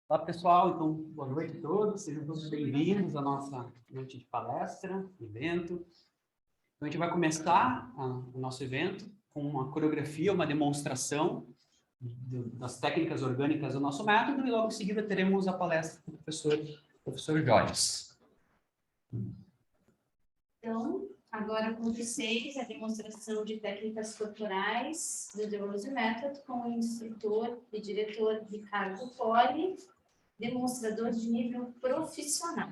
Olá, pessoal. Então, boa noite a todos. Sejam todos bem-vindos à nossa noite de palestra, evento. Então, a gente vai começar o nosso evento com uma coreografia, uma demonstração das técnicas orgânicas do nosso método e logo em seguida teremos a palestra do professor Jorge. Então, agora com vocês, a demonstração de técnicas corporais do The Rose Method com o instrutor e diretor Ricardo Poli, demonstrador de nível profissional.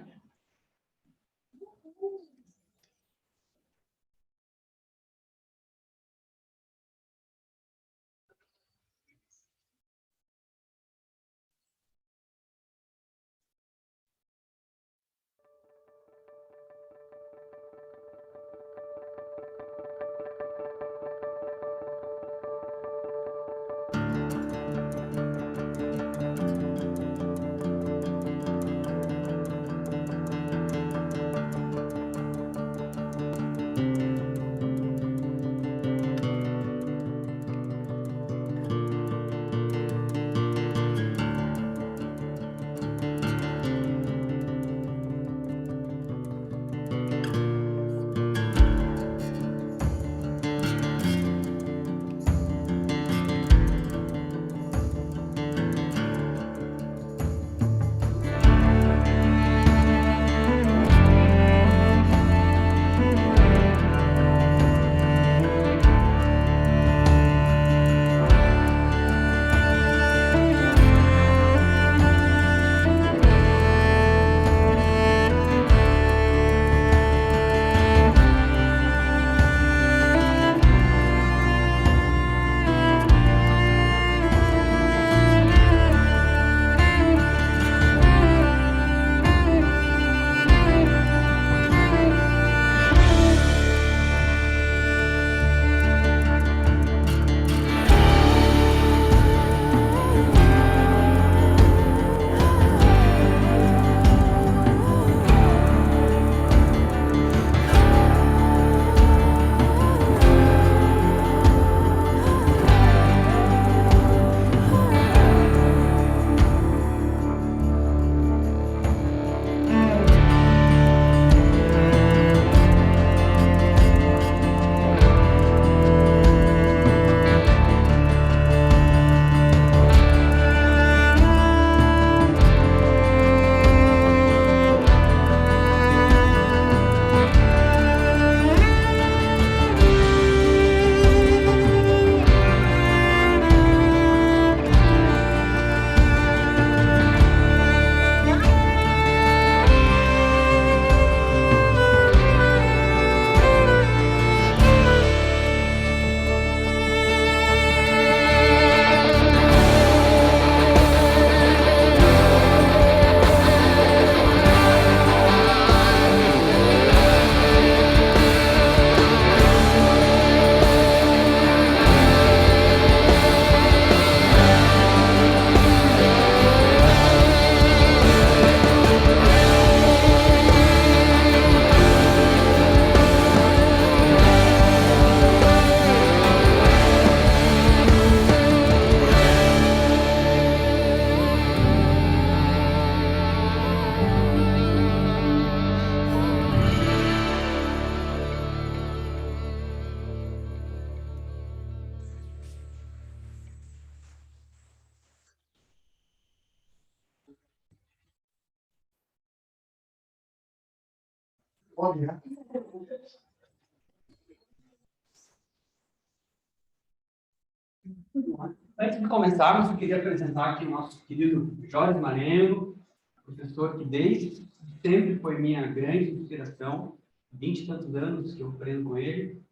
Antes de começarmos, eu queria apresentar aqui o nosso querido Jorge Marengo, professor que desde sempre foi minha grande inspiração, 20 e tantos anos que eu aprendo com ele.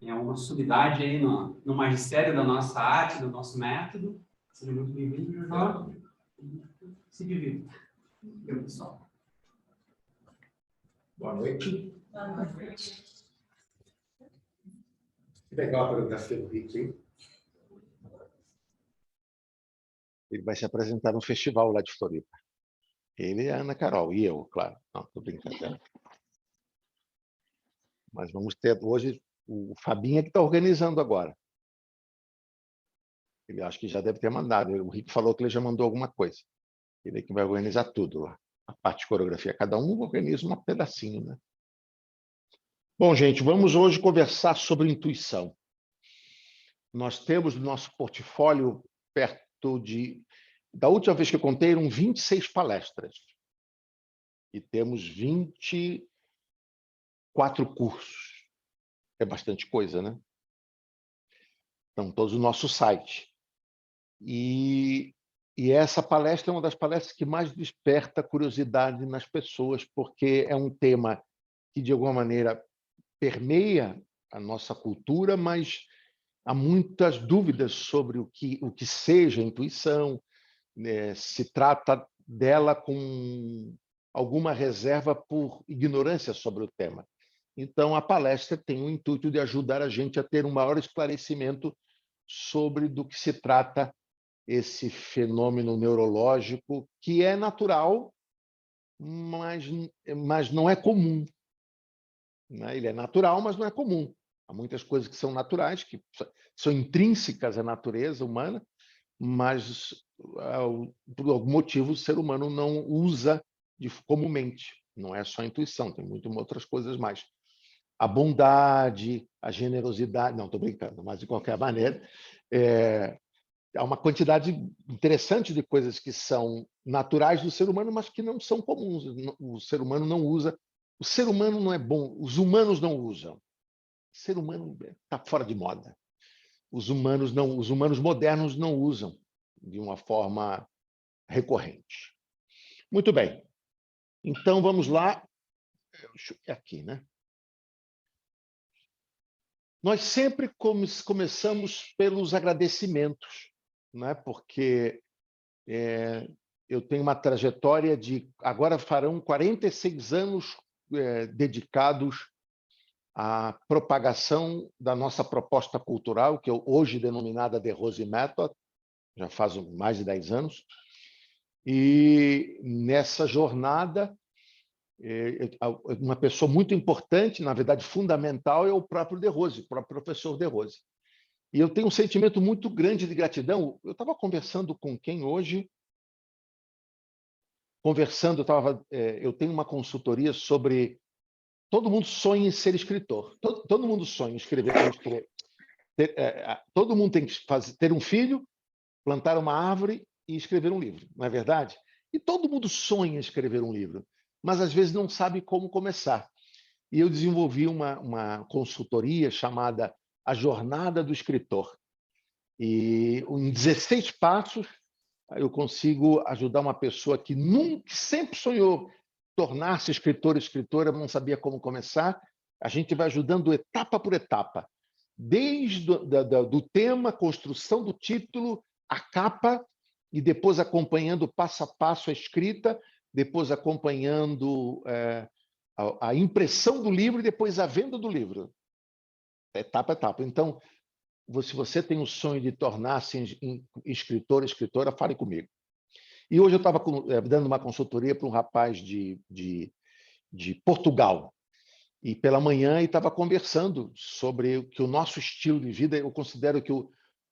É uma sumidade aí no magistério da nossa arte, do nosso método. Seja muito bem-vindo, Jorge. Se divirta. Eu, pessoal. Boa noite. Boa noite. Que legal a coreografia do Rick, hein? Ele vai se apresentar no festival lá de Floripa. Ele é a Ana Carol, e eu, claro. Não, estou brincando. Mas vamos ter hoje o Fabinha que está organizando agora. Ele acho que já deve ter mandado. O Rick falou que ele já mandou alguma coisa. Ele é que vai organizar tudo. A parte de coreografia, cada um organiza um pedacinho, né? Bom, gente, vamos hoje conversar sobre intuição. Nós temos no nosso portfólio perto de... Da última vez que eu contei, eram 26 palestras. E temos 24 cursos. É bastante coisa, né? Estão todos no nosso site. E essa palestra é uma das palestras que mais desperta curiosidade nas pessoas, porque é um tema que, de alguma maneira, permeia a nossa cultura, mas há muitas dúvidas sobre o que seja intuição, né? Se trata dela com alguma reserva por ignorância sobre o tema. Então, a palestra tem o intuito de ajudar a gente a ter um maior esclarecimento sobre do que se trata esse fenômeno neurológico, que é natural, mas não é comum. Né? Ele é natural, mas não é comum. Há muitas coisas que são naturais, que são intrínsecas à natureza humana, mas por algum motivo o ser humano não usa comumente. Não é só a intuição, tem muitas outras coisas mais. A bondade, a generosidade... Não, estou brincando, mas de qualquer maneira, há uma quantidade interessante de coisas que são naturais do ser humano, mas que não são comuns. O ser humano não usa. O ser humano não é bom, os humanos não usam. O ser humano está fora de moda. Os humanos modernos não usam de uma forma recorrente. Muito bem. Então, vamos lá. Deixa eu ver aqui, né? Nós sempre começamos pelos agradecimentos, né? Porque eu tenho uma trajetória de... Agora farão 46 anos dedicados à propagação da nossa proposta cultural, que é hoje denominada The Rose Method, já faz mais de 10 anos. E nessa jornada, uma pessoa muito importante, na verdade fundamental, é o próprio De Rose, o próprio professor De Rose. E eu tenho um sentimento muito grande de gratidão. Eu estava conversando com quem hoje? Eu tenho uma consultoria sobre... Todo mundo sonha em ser escritor. Todo mundo sonha em escrever. Todo mundo tem que ter um filho, plantar uma árvore e escrever um livro, não é verdade? E todo mundo sonha em escrever um livro, mas às vezes não sabe como começar. E eu desenvolvi uma consultoria chamada A Jornada do Escritor. E em 16 passos, eu consigo ajudar uma pessoa que sempre sonhou tornar-se escritor, escritora, não sabia como começar. A gente vai ajudando etapa por etapa, desde do tema, construção do título, a capa, e depois acompanhando passo a passo a escrita, depois acompanhando a impressão do livro e depois a venda do livro. Etapa a etapa. Então, se você tem o sonho de tornar-se escritor, escritora, fale comigo. E hoje eu estava dando uma consultoria para um rapaz de Portugal. E pela manhã estava conversando sobre que o nosso estilo de vida, eu considero que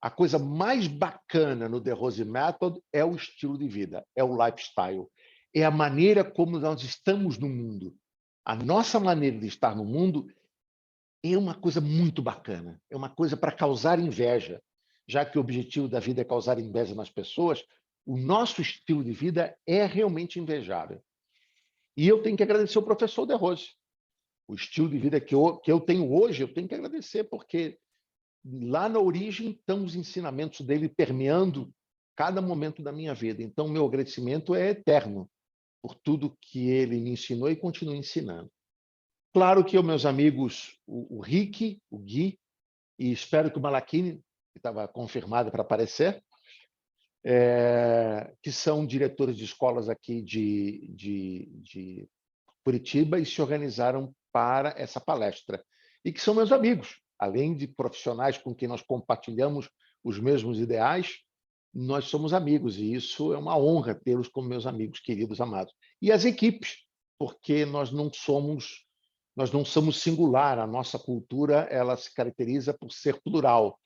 a coisa mais bacana no The Rose Method é o estilo de vida, é o lifestyle, é a maneira como nós estamos no mundo. A nossa maneira de estar no mundo é uma coisa muito bacana, é uma coisa para causar inveja, já que o objetivo da vida é causar inveja nas pessoas. O nosso estilo de vida é realmente invejável. E eu tenho que agradecer ao professor De Rose. O estilo de vida que eu tenho hoje, eu tenho que agradecer, porque lá na origem estão os ensinamentos dele permeando cada momento da minha vida. Então, meu agradecimento é eterno por tudo que ele me ensinou e continua ensinando. Claro que os meus amigos, o Rick, o Gui, e espero que o Malachini, que estava confirmado para aparecer, que são diretores de escolas aqui de Curitiba e se organizaram para essa palestra. E que são meus amigos, além de profissionais com quem nós compartilhamos os mesmos ideais, nós somos amigos, e isso é uma honra tê-los como meus amigos queridos, amados. E as equipes, porque nós não somos singular, a nossa cultura ela se caracteriza por ser plural.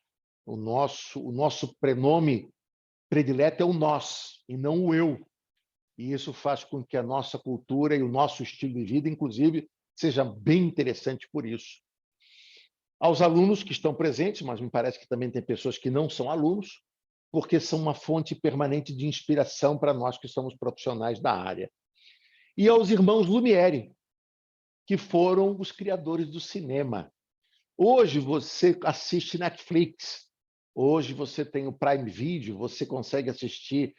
O nosso prenome predileto é o nós, e não o eu. e isso faz com que a nossa cultura e o nosso estilo de vida, inclusive, seja bem interessante por isso. Aos alunos que estão presentes, mas me parece que também tem pessoas que não são alunos, porque são uma fonte permanente de inspiração para nós que somos profissionais da área. E aos irmãos Lumière, que foram os criadores do cinema. Hoje você assiste Netflix, hoje você tem o Prime Video, você consegue assistir.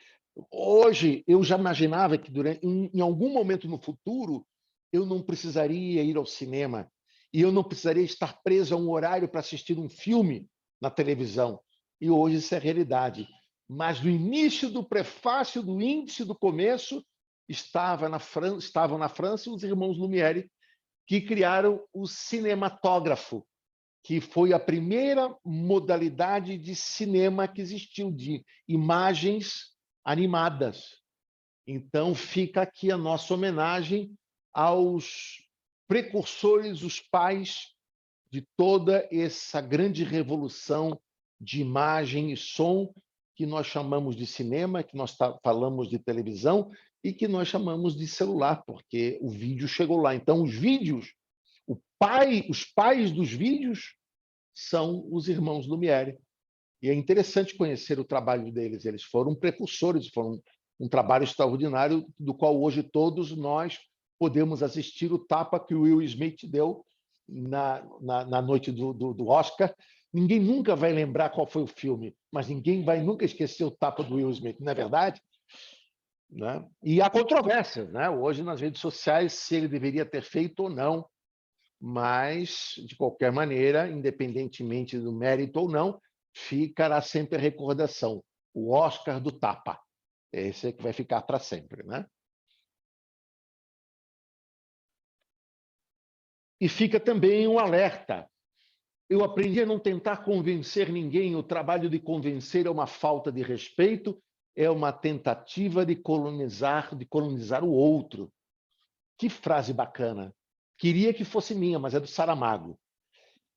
Hoje, eu já imaginava que em algum momento no futuro eu não precisaria ir ao cinema e eu não precisaria estar preso a um horário para assistir um filme na televisão. E hoje isso é realidade. Mas no início do prefácio, do índice do começo, estavam na França os irmãos Lumière, que criaram o cinematógrafo, que foi a primeira modalidade de cinema que existiu, de imagens animadas. Então, fica aqui a nossa homenagem aos precursores, os pais de toda essa grande revolução de imagem e som que nós chamamos de cinema, que nós falamos de televisão e que nós chamamos de celular, porque o vídeo chegou lá. Então, os vídeos, os pais dos vídeos são os irmãos Lumière. E é interessante conhecer o trabalho deles. Eles foram precursores, foram um trabalho extraordinário, do qual hoje todos nós podemos assistir o tapa que o Will Smith deu na noite do Oscar. Ninguém nunca vai lembrar qual foi o filme, mas ninguém vai nunca esquecer o tapa do Will Smith, não é verdade? Né? E há controvérsias, né? Hoje nas redes sociais, se ele deveria ter feito ou não, mas, de qualquer maneira, independentemente do mérito ou não, ficará sempre a recordação, o Oscar do tapa. Esse é que vai ficar para sempre, né? E fica também um alerta. Eu aprendi a não tentar convencer ninguém. O trabalho de convencer é uma falta de respeito, é uma tentativa de colonizar o outro. Que frase bacana. Queria que fosse minha, mas é do Saramago.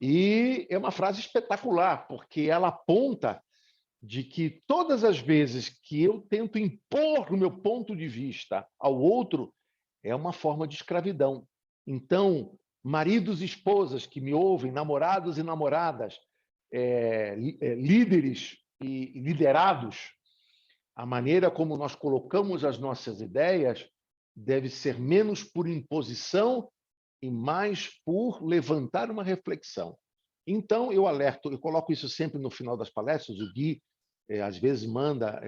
E é uma frase espetacular, porque ela aponta de que todas as vezes que eu tento impor o meu ponto de vista ao outro, é uma forma de escravidão. Então, maridos e esposas que me ouvem, namorados e namoradas, líderes e liderados, a maneira como nós colocamos as nossas ideias deve ser menos por imposição e mais por levantar uma reflexão. Então, eu alerto, eu coloco isso sempre no final das palestras, o Gui, às vezes, manda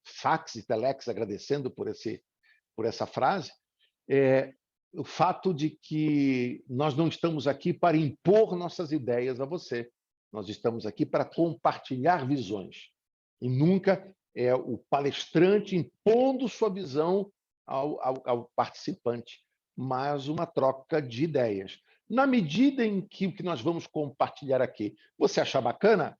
fax e telex agradecendo por essa frase, o fato de que nós não estamos aqui para impor nossas ideias a você. Nós estamos aqui para compartilhar visões. E nunca é o palestrante impondo sua visão ao participante, mas uma troca de ideias. Na medida em que o que nós vamos compartilhar aqui, você achar bacana,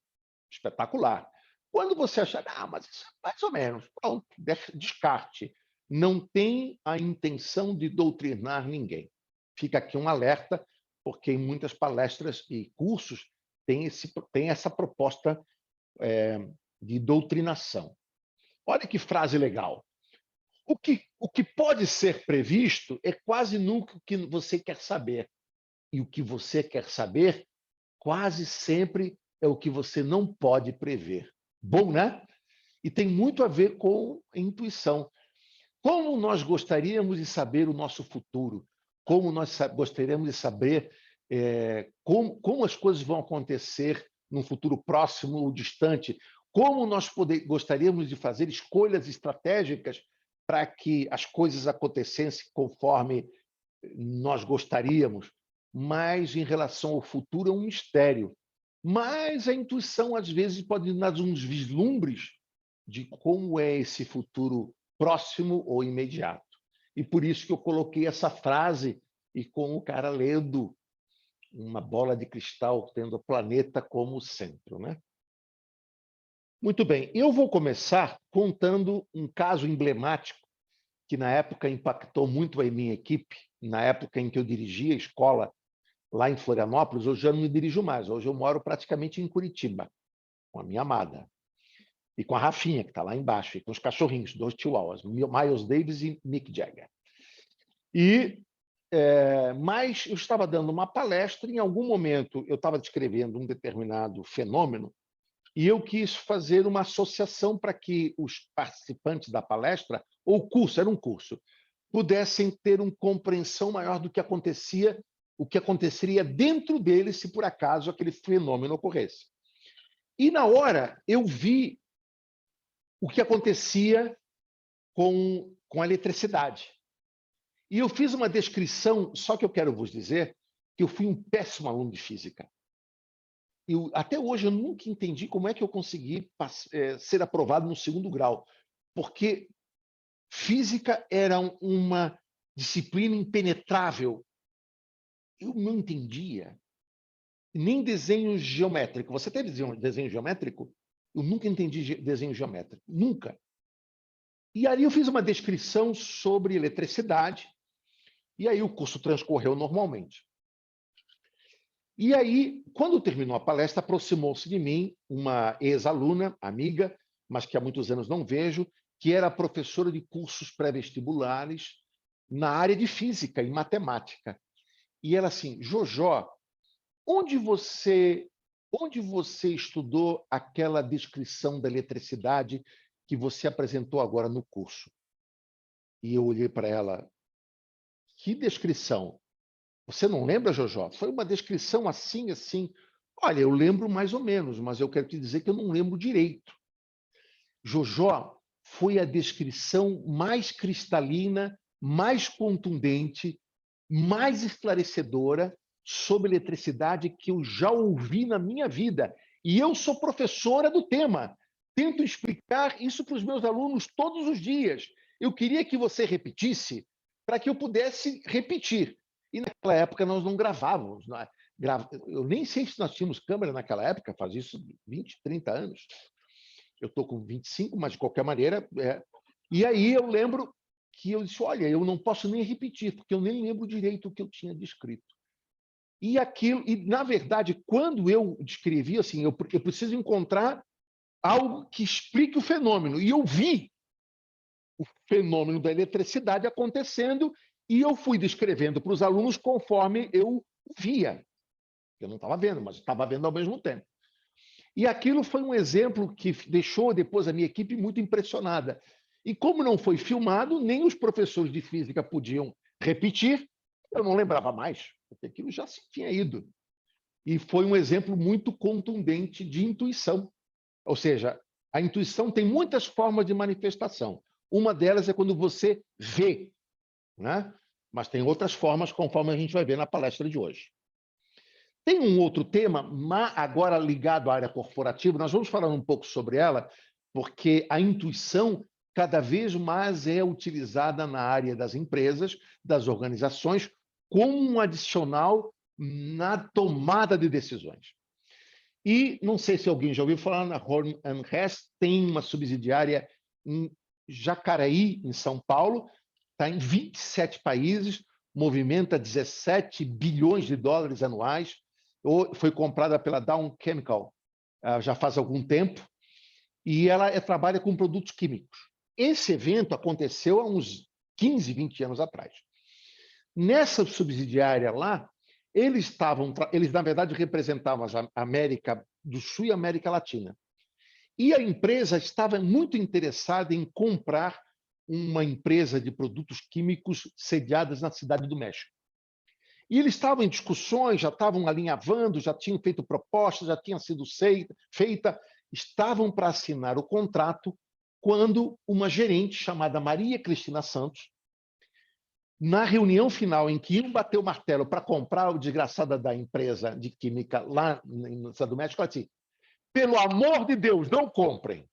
espetacular. Quando você achar, mas isso é mais ou menos, pronto, descarte. Não tem a intenção de doutrinar ninguém. Fica aqui um alerta, porque em muitas palestras e cursos tem essa proposta de doutrinação. Olha que frase legal. O que pode ser previsto é quase nunca o que você quer saber. E o que você quer saber quase sempre é o que você não pode prever. Bom, né? E tem muito a ver com a intuição. Como nós gostaríamos de saber o nosso futuro? Como nós gostaríamos de saber como as coisas vão acontecer num futuro próximo ou distante? Como nós gostaríamos de fazer escolhas estratégicas para que as coisas acontecessem conforme nós gostaríamos? Mas, em relação ao futuro, é um mistério. Mas a intuição, às vezes, pode dar uns vislumbres de como é esse futuro próximo ou imediato. E por isso que eu coloquei essa frase e com o cara lendo uma bola de cristal, tendo o planeta como centro, né? Muito bem, eu vou começar contando um caso emblemático que na época impactou muito a minha equipe, na época em que eu dirigia a escola lá em Florianópolis. Hoje eu não me dirijo mais, hoje eu moro praticamente em Curitiba, com a minha amada. E com a Rafinha, que está lá embaixo, e com os cachorrinhos, 2 chihuahuas, Miles Davis e Mick Jagger. Mas eu estava dando uma palestra, e em algum momento eu estava descrevendo um determinado fenômeno, e eu quis fazer uma associação para que os participantes da palestra, ou curso, era um curso, pudessem ter uma compreensão maior do que acontecia, o que aconteceria dentro deles se por acaso aquele fenômeno ocorresse. E na hora eu vi o que acontecia com a eletricidade. E eu fiz uma descrição, só que eu quero vos dizer que eu fui um péssimo aluno de física. Até hoje eu nunca entendi como é que eu consegui ser aprovado no 2º grau, porque física era uma disciplina impenetrável. Eu não entendia. Nem desenho geométrico. Você teve desenho geométrico? Eu nunca entendi desenho geométrico. Nunca. E aí eu fiz uma descrição sobre eletricidade, e aí o curso transcorreu normalmente. E aí, quando terminou a palestra, aproximou-se de mim uma ex-aluna, amiga, mas que há muitos anos não vejo, que era professora de cursos pré-vestibulares na área de física e matemática. E ela assim, Jojó, onde você estudou aquela descrição da eletricidade que você apresentou agora no curso? E eu olhei para ela, que descrição? Você não lembra, Jojó? Foi uma descrição assim, assim. Olha, eu lembro mais ou menos, mas eu quero te dizer que eu não lembro direito. Jojó foi a descrição mais cristalina, mais contundente, mais esclarecedora sobre eletricidade que eu já ouvi na minha vida. E eu sou professora do tema. Tento explicar isso para os meus alunos todos os dias. Eu queria que você repetisse para que eu pudesse repetir. E naquela época nós não gravávamos. Eu nem sei se nós tínhamos câmera naquela época, faz isso 20, 30 anos. Eu estou com 25, mas de qualquer maneira... E aí eu lembro que eu disse, olha, eu não posso nem repetir, porque eu nem lembro direito o que eu tinha descrito. E na verdade, quando eu descrevi, assim, eu preciso encontrar algo que explique o fenômeno. E eu vi o fenômeno da eletricidade acontecendo e eu fui descrevendo para os alunos conforme eu via. Eu não estava vendo, mas estava vendo ao mesmo tempo. E aquilo foi um exemplo que deixou depois a minha equipe muito impressionada. E como não foi filmado, nem os professores de física podiam repetir, eu não lembrava mais, porque aquilo já se tinha ido. E foi um exemplo muito contundente de intuição. Ou seja, a intuição tem muitas formas de manifestação. Uma delas é quando você vê, né? Mas tem outras formas, conforme a gente vai ver na palestra de hoje. Tem um outro tema, agora ligado à área corporativa, nós vamos falar um pouco sobre ela, porque a intuição cada vez mais é utilizada na área das empresas, das organizações, como um adicional na tomada de decisões. E não sei se alguém já ouviu falar, na Horn & Hess tem uma subsidiária em Jacareí, em São Paulo, está em 27 países, movimenta 17 bilhões de dólares anuais, foi comprada pela Dow Chemical já faz algum tempo, e ela trabalha com produtos químicos. Esse evento aconteceu há uns 15, 20 anos atrás. Nessa subsidiária lá, eles, na verdade, representavam a América do Sul e a América Latina. E a empresa estava muito interessada em comprar uma empresa de produtos químicos sediada na Cidade do México. E eles estavam em discussões, já estavam alinhavando, já tinham feito propostas, já tinha sido feita, estavam para assinar o contrato quando uma gerente chamada Maria Cristina Santos, na reunião final em que iam bater o martelo para comprar o desgraçada da empresa de química lá no Estado do México, ela disse, pelo amor de Deus, não comprem.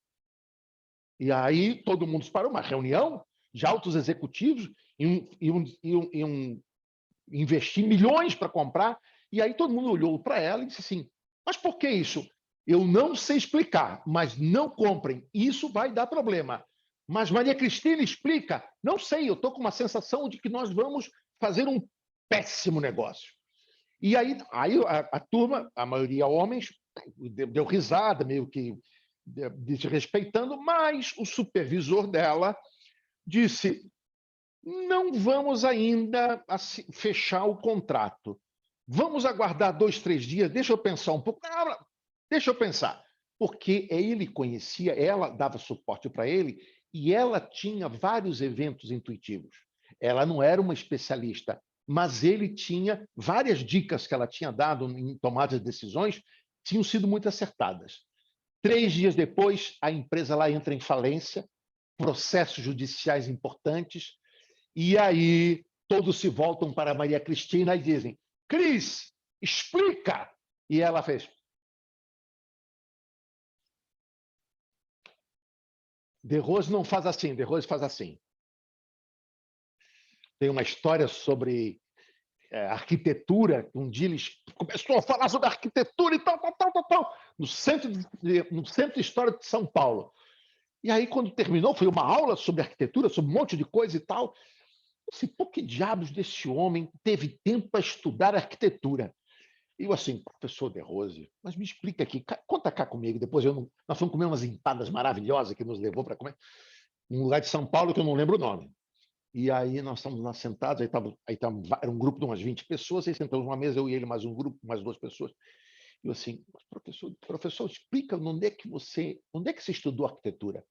E aí todo mundo parou, uma reunião de altos executivos, iam investir milhões para comprar, e aí todo mundo olhou para ela e disse assim, mas por que isso? Eu não sei explicar, mas não comprem, isso vai dar problema. Mas Maria Cristina explica, não sei, eu estou com uma sensação de que nós vamos fazer um péssimo negócio. E aí a turma, a maioria homens, deu risada, meio que desrespeitando, mas o supervisor dela disse: não vamos ainda fechar o contrato. Vamos aguardar 2, 3 dias, deixa eu pensar um pouco. Não, deixa eu pensar. Porque ele conhecia, ela dava suporte para ele, e ela tinha vários eventos intuitivos. Ela não era uma especialista, mas ele tinha várias dicas que ela tinha dado em tomada de decisões, tinham sido muito acertadas. 3 dias depois, a empresa lá entra em falência, processos judiciais importantes, e aí todos se voltam para Maria Cristina e dizem: Cris, explica! E ela fez: De Rose não faz assim, De Rose faz assim. Tem uma história sobre arquitetura. Um dia eles começou a falar sobre arquitetura e tal, no centro de História de São Paulo. E aí, quando terminou, foi uma aula sobre arquitetura, sobre um monte de coisa e tal. Eu disse: por que diabos desse homem teve tempo para estudar arquitetura? E eu assim: professor De Rose, mas me explica aqui, conta cá comigo. Depois nós fomos comer umas empadas maravilhosas que nos levou para comer, num lugar de São Paulo que eu não lembro o nome. E aí nós estamos lá sentados, era um grupo de umas 20 pessoas, aí sentamos numa mesa, eu e ele, mais um grupo, mais 2 pessoas. E eu assim: professor, explica onde é que você estudou arquitetura?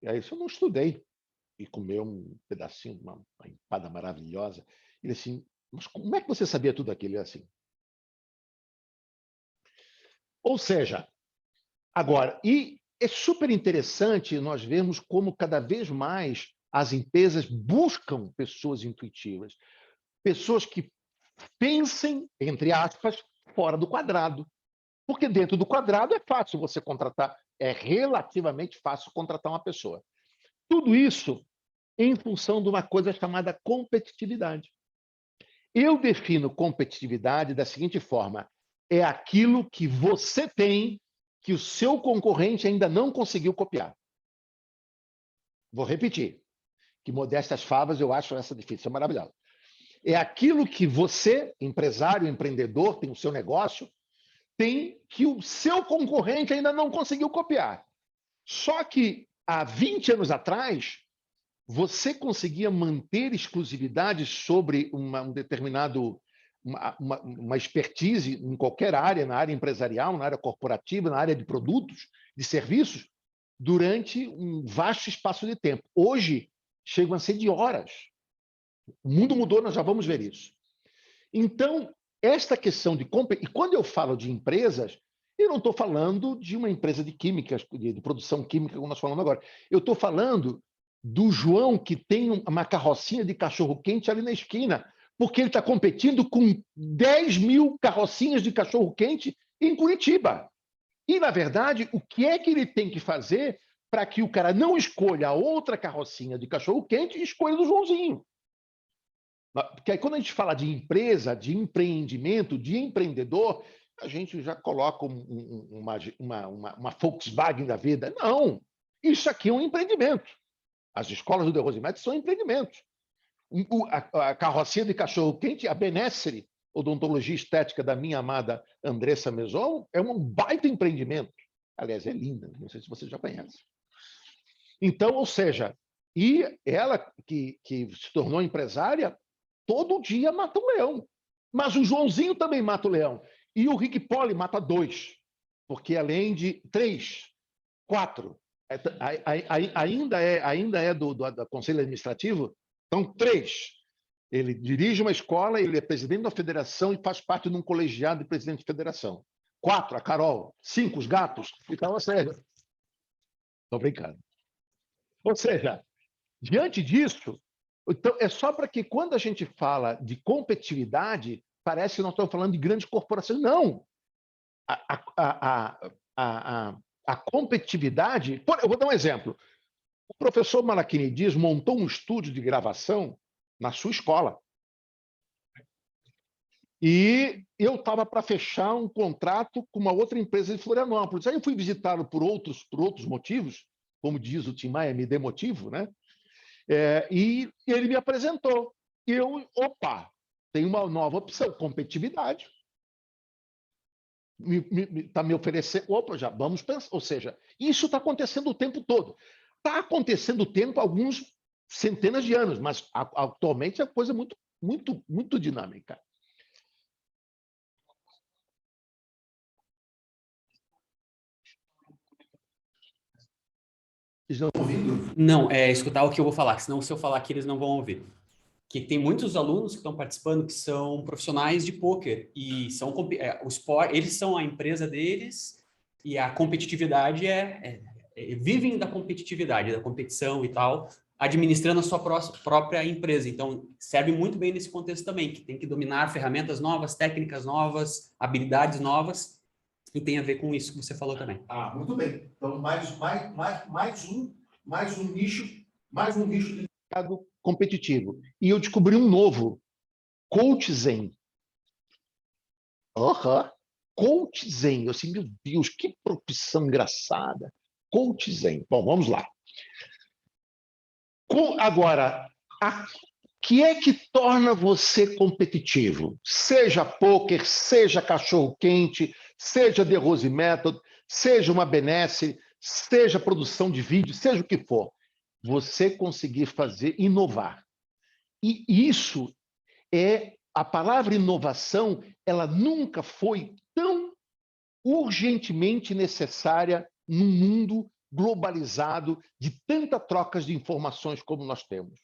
E aí eu não estudei. E comeu um pedacinho, uma empada maravilhosa. Ele assim: mas como é que você sabia tudo aquilo? Ele assim. Ou seja, agora, e é super interessante nós vermos como cada vez mais as empresas buscam pessoas intuitivas, pessoas que pensem, entre aspas, fora do quadrado. Porque dentro do quadrado é fácil você contratar, é relativamente fácil contratar uma pessoa. Tudo isso em função de uma coisa chamada competitividade. Eu defino competitividade da seguinte forma: é aquilo que você tem que o seu concorrente ainda não conseguiu copiar. Vou repetir, que modestas favas, eu acho essa definição maravilhosa. É aquilo que você, empresário, empreendedor, tem o seu negócio, tem que o seu concorrente ainda não conseguiu copiar. Só que há 20 anos atrás, você conseguia manter exclusividade sobre um determinado, uma expertise em qualquer área, na área empresarial, na área corporativa, na área de produtos, de serviços, durante um vasto espaço de tempo. Hoje, chegam a ser de horas. O mundo mudou, nós já vamos ver isso. Então, esta questão de competitividade, e quando eu falo de empresas, eu não estou falando de uma empresa de químicas, de produção química, como nós falamos agora. Eu estou falando do João que tem uma carrocinha de cachorro-quente ali na esquina, porque ele está competindo com 10 mil carrocinhas de cachorro-quente em Curitiba. E, na verdade, o que é que ele tem que fazer para que o cara não escolha a outra carrocinha de cachorro-quente e escolha do Joãozinho? Porque aí, quando a gente fala de empresa, de empreendimento, de empreendedor, a gente já coloca uma Volkswagen da vida. Não! Isso aqui é um empreendimento. As escolas do De Rosimetre são empreendimentos. A carrocinha de cachorro-quente, a Benessere, odontologia estética da minha amada Andressa Meson, é um baita empreendimento. Aliás, é linda, não sei se você já conhece. Então, ou seja, e ela que se tornou empresária, todo dia mata um leão. Mas o Joãozinho também mata o leão. E o Rick Poli mata 2, porque além de 3, 4, ainda é do Conselho Administrativo, então 3. Ele dirige uma escola, ele é presidente da federação e faz parte de um colegiado de presidente de federação. 4, a Carol. 5, os gatos. Então, ou seja, estou brincando. Ou seja, diante disso, então, é só para que quando a gente fala de competitividade, parece que nós estamos falando de grandes corporações. Não! A competitividade... Eu vou dar um exemplo. O professor Malachini Dias montou um estúdio de gravação na sua escola. E eu estava para fechar um contrato com uma outra empresa de Florianópolis. Aí eu fui visitá-lo por outros motivos, como diz o Tim Maia, me dê motivo, né? E ele me apresentou. E eu, tem uma nova opção, competitividade. está me oferecendo. Opa, já vamos pensar. Ou seja, isso está acontecendo o tempo todo. Está acontecendo o tempo há alguns centenas de anos, mas atualmente é coisa muito, muito, muito dinâmica. Estão ouvindo? Não, é escutar o que eu vou falar, senão se eu falar aqui eles não vão ouvir. Que tem muitos alunos que estão participando que são profissionais de pôquer e são o esporte, eles são a empresa deles e a competitividade vivem da competitividade, da competição e tal, administrando a sua própria empresa. Então, serve muito bem nesse contexto também, que tem que dominar ferramentas novas, técnicas novas, habilidades novas, e tem a ver com isso que você falou também. Ah, muito bem. Então, mais um nicho de mercado competitivo. E eu descobri um novo, Coach Zen. Coach Zen. Eu assim, meu Deus, que profissão engraçada. Coach Zen. Bom, vamos lá. Agora, o que é que torna você competitivo? Seja pôquer, seja cachorro-quente, seja The Rose Method, seja uma benesse, seja produção de vídeo, seja o que for. Você conseguir fazer, inovar. E isso a palavra inovação, ela nunca foi tão urgentemente necessária num mundo globalizado de tantas trocas de informações como nós temos.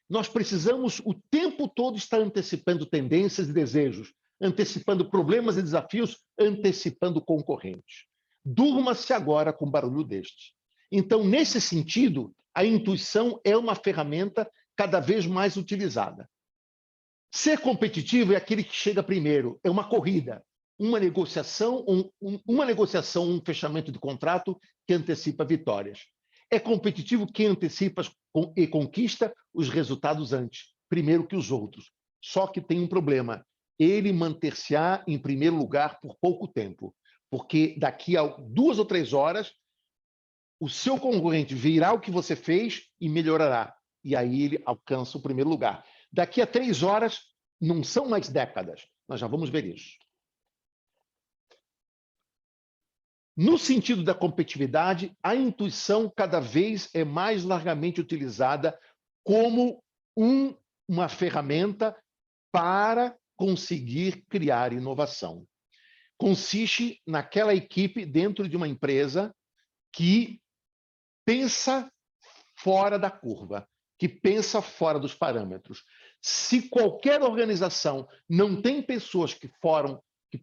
Nós precisamos o tempo todo estar antecipando tendências e desejos, antecipando problemas e desafios, antecipando concorrentes. Durma-se agora com barulho deste. Então, nesse sentido, a intuição é uma ferramenta cada vez mais utilizada. Ser competitivo é aquele que chega primeiro, é uma corrida, uma negociação, um fechamento de contrato que antecipa vitórias. É competitivo quem antecipa e conquista os resultados antes, primeiro que os outros. Só que tem um problema, ele manter-se-á em primeiro lugar por pouco tempo, porque daqui a 2 ou 3 horas, o seu concorrente virá o que você fez e melhorará. E aí ele alcança o primeiro lugar. Daqui a 3 horas, não são mais décadas. Nós já vamos ver isso. No sentido da competitividade, a intuição cada vez é mais largamente utilizada como uma ferramenta para conseguir criar inovação. Consiste naquela equipe dentro de uma empresa que pensa fora da curva, que pensa fora dos parâmetros. Se qualquer organização não tem pessoas que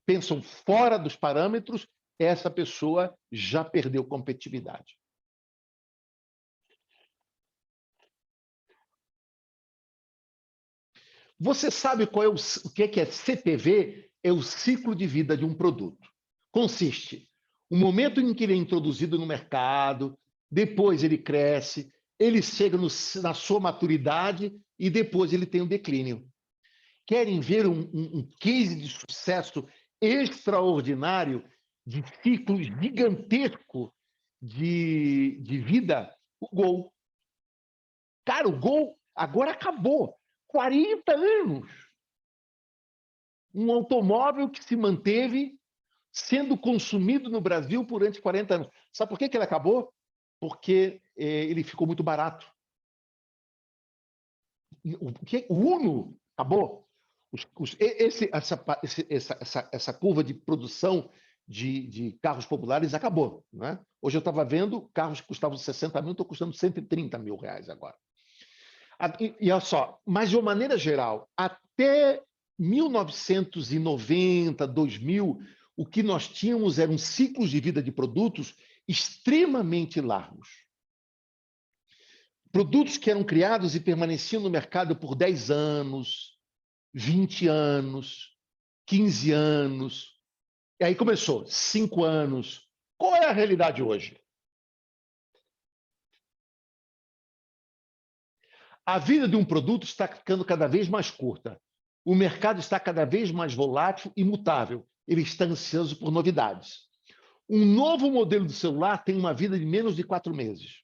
pensam fora dos parâmetros, essa pessoa já perdeu competitividade. Você sabe qual é o que é CPV? É o ciclo de vida de um produto. Consiste no momento em que ele é introduzido no mercado, depois ele cresce, ele chega na sua maturidade e depois ele tem um declínio. Querem ver um case de sucesso extraordinário, de ciclo gigantesco de vida? O Gol. Cara, o Gol agora acabou. 40 anos. Um automóvel que se manteve sendo consumido no Brasil durante 40 anos. Sabe por que ele acabou? Porque ele ficou muito barato. O Uno acabou. Essa curva de produção de carros populares acabou. Né? Hoje eu estava vendo carros que custavam 60 mil, estão custando 130 mil reais agora. E olha só, mas de uma maneira geral, até 1990, 2000, o que nós tínhamos eram ciclos de vida de produtos extremamente largos. Produtos que eram criados e permaneciam no mercado por 10 anos, 20 anos, 15 anos. E aí começou, 5 anos. Qual é a realidade hoje? A vida de um produto está ficando cada vez mais curta. O mercado está cada vez mais volátil e mutável. Ele está ansioso por novidades. Um novo modelo de celular tem uma vida de menos de 4 meses.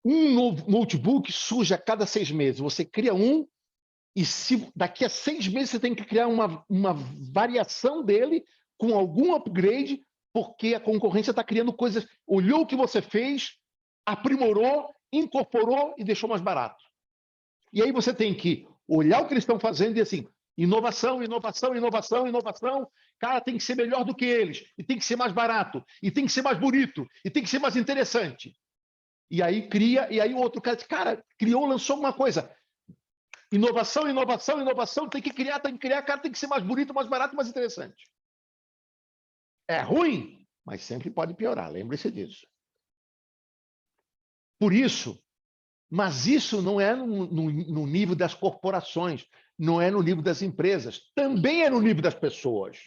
Um novo notebook surge a cada 6 meses. Você cria um e daqui a 6 meses você tem que criar uma variação dele com algum upgrade, porque a concorrência está criando coisas, olhou o que você fez, aprimorou, incorporou e deixou mais barato. E aí você tem que olhar o que eles estão fazendo e dizer assim, inovação, inovação, inovação, inovação, cara, tem que ser melhor do que eles, e tem que ser mais barato, e tem que ser mais bonito, e tem que ser mais interessante. E aí cria, e aí o outro cara criou, lançou uma coisa. Inovação, inovação, inovação, tem que criar, cara, tem que ser mais bonito, mais barato, mais interessante. É ruim, mas sempre pode piorar, lembre-se disso. Por isso, mas isso não é no nível das corporações, não é no nível das empresas, também é no nível das pessoas.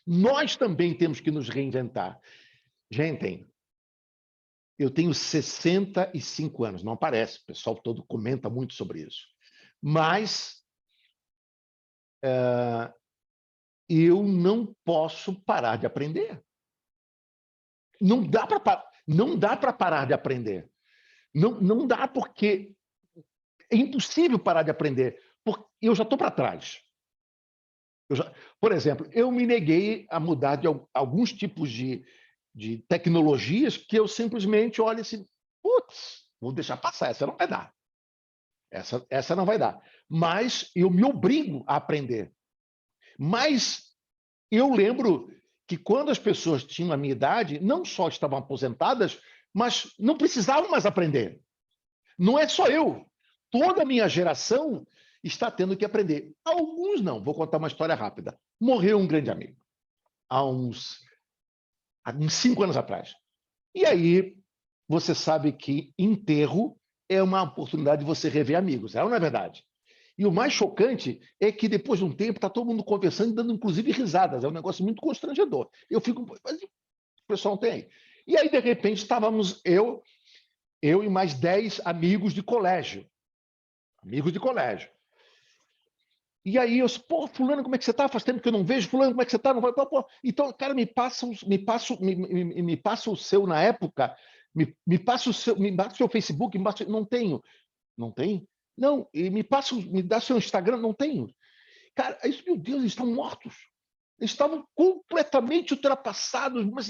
Nós também temos que nos reinventar. Gente, eu tenho 65 anos, não parece, o pessoal todo comenta muito sobre isso. Mas eu não posso parar de aprender. Não dá para parar de aprender. Não dá, porque é impossível parar de aprender, porque eu já estou para trás. Por exemplo, eu me neguei a mudar de alguns tipos de tecnologias que eu simplesmente olho assim, putz, vou deixar passar, essa não vai dar. Essa não vai dar. Mas eu me obrigo a aprender. Mas eu lembro que quando as pessoas tinham a minha idade, não só estavam aposentadas, mas não precisavam mais aprender. Não é só eu. Toda a minha geração está tendo que aprender. Alguns não. Vou contar uma história rápida. Morreu um grande amigo há uns 5 anos atrás. E aí, você sabe que enterro é uma oportunidade de você rever amigos. É ou não é verdade? E o mais chocante é que depois de um tempo está todo mundo conversando e dando inclusive risadas. É um negócio muito constrangedor. Eu fico, mas o pessoal tem. E aí, de repente, estávamos eu e mais 10 amigos de colégio. Amigos de colégio. E aí eu disse, pô, fulano, como é que você está? Faz tempo que eu não vejo. Fulano, como é que você está? Não vai, pô. Então, cara, me passa o seu na época, me passa o seu Facebook, não tenho. Não tem? Não, e me dá seu Instagram, não tenho. Cara, isso, meu Deus, eles estão mortos. Eles estavam completamente ultrapassados, mas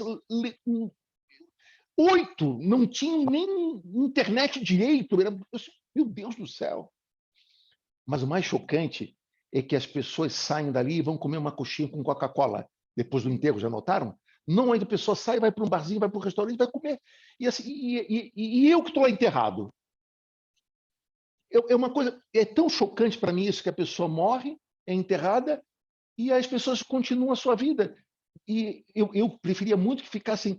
8 não tinham nem internet direito. Meu Deus do céu. Mas o mais chocante é que as pessoas saem dali e vão comer uma coxinha com Coca-Cola depois do enterro, já notaram? Não, ainda a pessoa sai, vai para um barzinho, vai para um restaurante, vai comer. E, assim, e eu que estou lá enterrado. É uma coisa, é tão chocante para mim isso, que a pessoa morre, é enterrada, e as pessoas continuam a sua vida. E eu preferia muito que ficassem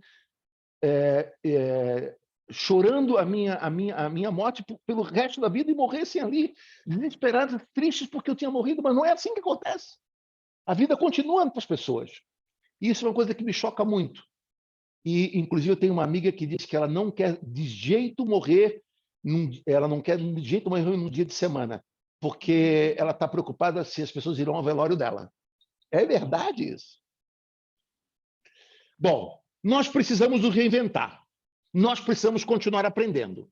chorando a minha morte pelo resto da vida e morressem ali, desesperados, tristes porque eu tinha morrido, mas não é assim que acontece. A vida continua para as pessoas. E isso é uma coisa que me choca muito. E, inclusive, eu tenho uma amiga que diz que ela não quer de jeito morrer, ela não quer de jeito morrer num dia de semana, porque ela está preocupada se as pessoas irão ao velório dela. É verdade isso. Bom, nós precisamos nos reinventar. Nós precisamos continuar aprendendo.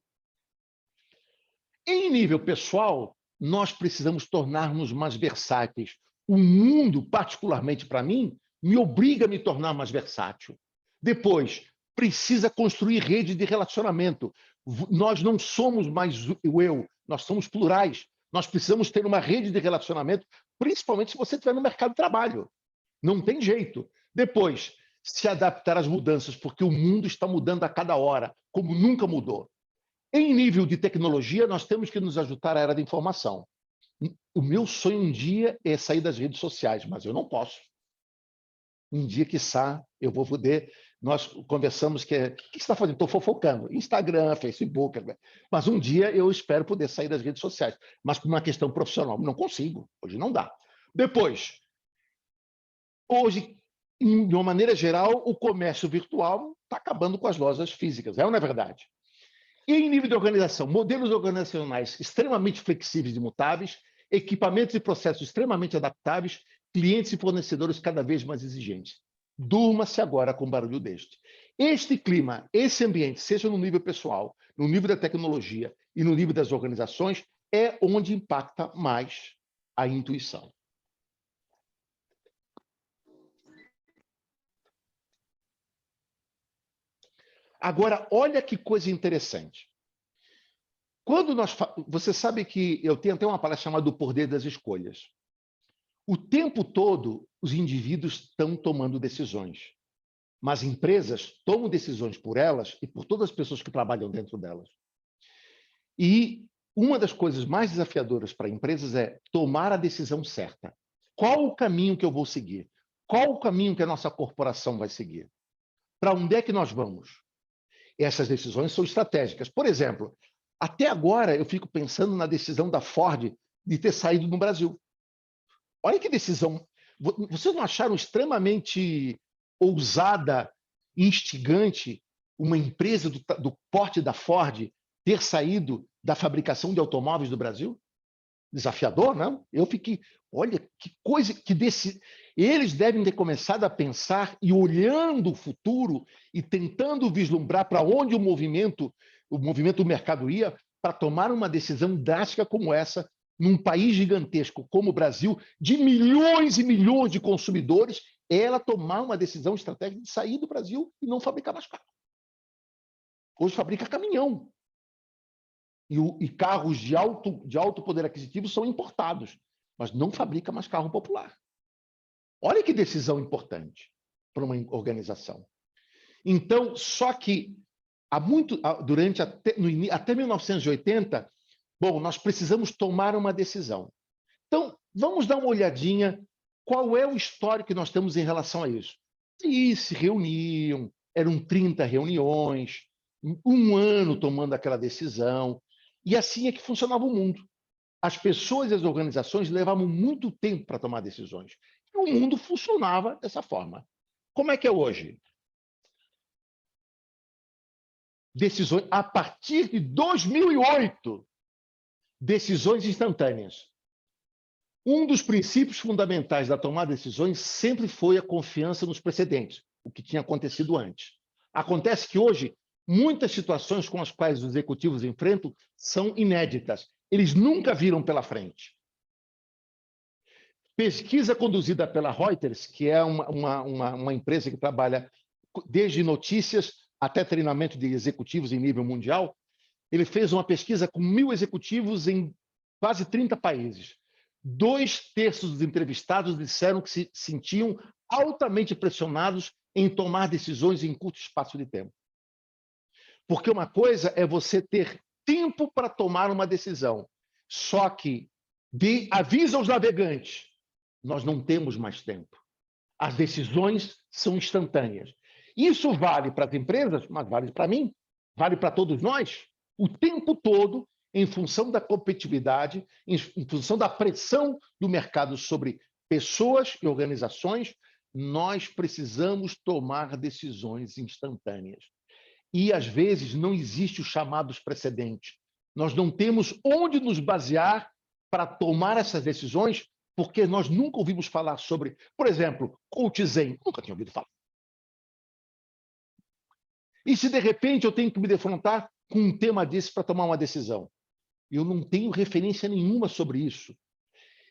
Em nível pessoal, nós precisamos tornar-nos mais versáteis. O mundo, particularmente para mim, me obriga a me tornar mais versátil. Depois, precisa construir rede de relacionamento. Nós não somos mais o eu, nós somos plurais. Nós precisamos ter uma rede de relacionamento, principalmente se você estiver no mercado de trabalho. Não tem jeito. Depois, se adaptar às mudanças, porque o mundo está mudando a cada hora, como nunca mudou. Em nível de tecnologia, nós temos que nos ajustar à era da informação. O meu sonho um dia é sair das redes sociais, mas eu não posso. Um dia, quiçá, eu vou poder. Nós conversamos o que você está fazendo? Estou fofocando. Instagram, Facebook. Mas um dia eu espero poder sair das redes sociais. Mas por uma questão profissional. Não consigo. Hoje não dá. Depois, hoje, de uma maneira geral, o comércio virtual está acabando com as lojas físicas. É ou não é verdade? E em nível de organização, modelos organizacionais extremamente flexíveis e mutáveis, equipamentos e processos extremamente adaptáveis, clientes e fornecedores cada vez mais exigentes. Durma-se agora com barulho deste. Este clima, esse ambiente, seja no nível pessoal, no nível da tecnologia e no nível das organizações, é onde impacta mais a intuição. Agora, olha que coisa interessante. Você sabe que eu tenho até uma palestra chamada O Poder das Escolhas. O tempo todo, os indivíduos estão tomando decisões, mas empresas tomam decisões por elas e por todas as pessoas que trabalham dentro delas. E uma das coisas mais desafiadoras para empresas é tomar a decisão certa. Qual o caminho que eu vou seguir? Qual o caminho que a nossa corporação vai seguir? Para onde é que nós vamos? Essas decisões são estratégicas. Por exemplo, até agora eu fico pensando na decisão da Ford de ter saído do Brasil. Olha que decisão. Vocês não acharam extremamente ousada, instigante, uma empresa do porte da Ford ter saído da fabricação de automóveis do Brasil? Desafiador, não? Eu fiquei, olha, que coisa que eles devem ter começado a pensar e olhando o futuro e tentando vislumbrar para onde o movimento do mercado ia para tomar uma decisão drástica como essa num país gigantesco como o Brasil, de milhões e milhões de consumidores, ela tomar uma decisão estratégica de sair do Brasil e não fabricar mais carro. Hoje fabrica caminhão. E carros de alto poder aquisitivo são importados, mas não fabrica mais carro popular. Olha que decisão importante para uma organização. Então, só que até 1980, bom, nós precisamos tomar uma decisão. Então, vamos dar uma olhadinha qual é o histórico que nós temos em relação a isso. E se reuniam, eram 30 reuniões, um ano tomando aquela decisão, e assim é que funcionava o mundo. As pessoas e as organizações levavam muito tempo para tomar decisões. E o mundo funcionava dessa forma. Como é que é hoje? Decisões, a partir de 2008, decisões instantâneas. Um dos princípios fundamentais da tomada de decisões sempre foi a confiança nos precedentes, o que tinha acontecido antes. Acontece que hoje, muitas situações com as quais os executivos enfrentam são inéditas. Eles nunca viram pela frente. Pesquisa conduzida pela Reuters, que é uma empresa que trabalha desde notícias até treinamento de executivos em nível mundial, ele fez uma pesquisa com 1.000 executivos em quase 30 países. 2/3 dos entrevistados disseram que se sentiam altamente pressionados em tomar decisões em curto espaço de tempo. Porque uma coisa é você ter tempo para tomar uma decisão, só que avisa aos navegantes, nós não temos mais tempo. As decisões são instantâneas. Isso vale para as empresas, mas vale para mim, vale para todos nós, o tempo todo, em função da competitividade, em função da pressão do mercado sobre pessoas e organizações, nós precisamos tomar decisões instantâneas. E, às vezes, não existe os chamados precedentes. Nós não temos onde nos basear para tomar essas decisões, porque nós nunca ouvimos falar sobre, por exemplo, coach Zen. Nunca tinha ouvido falar. E se, de repente, eu tenho que me defrontar com um tema desse para tomar uma decisão? Eu não tenho referência nenhuma sobre isso.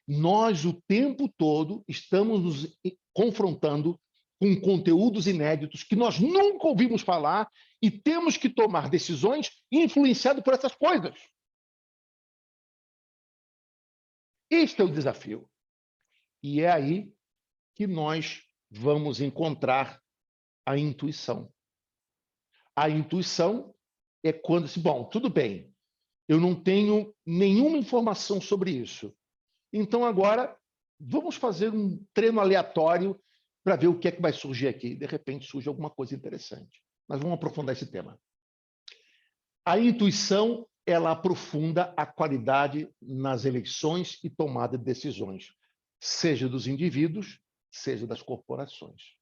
Nós, o tempo todo, estamos nos confrontando com conteúdos inéditos que nós nunca ouvimos falar e temos que tomar decisões influenciadas por essas coisas. Este é o desafio. E é aí que nós vamos encontrar a intuição. A intuição é quando, bom, tudo bem, eu não tenho nenhuma informação sobre isso. Então, agora, vamos fazer um treino aleatório para ver o que é que vai surgir aqui. De repente, surge alguma coisa interessante. Mas vamos aprofundar esse tema. A intuição, ela aprofunda a qualidade nas eleições e tomada de decisões, seja dos indivíduos, seja das corporações.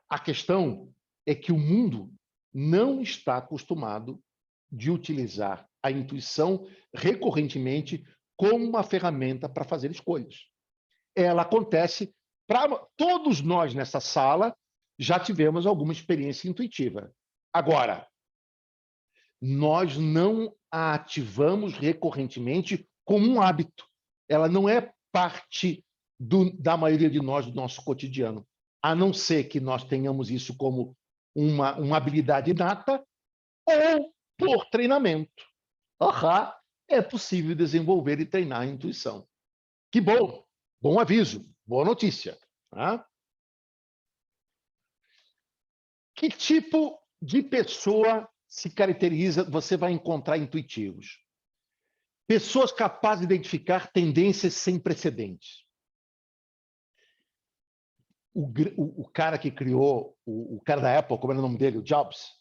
A questão é que o mundo não está acostumado de utilizar a intuição recorrentemente como uma ferramenta para fazer escolhas. Ela acontece para todos nós nessa sala, já tivemos alguma experiência intuitiva. Agora, nós não a ativamos recorrentemente como um hábito. Ela não é parte da maioria de nós, do nosso cotidiano. A não ser que nós tenhamos isso como uma habilidade inata ou por treinamento. É possível desenvolver e treinar a intuição. Que bom! Bom aviso, boa notícia. Tá? Que tipo de pessoa se caracteriza, você vai encontrar intuitivos? Pessoas capazes de identificar tendências sem precedentes. O cara que criou, o cara da Apple, como era o nome dele, o Jobs,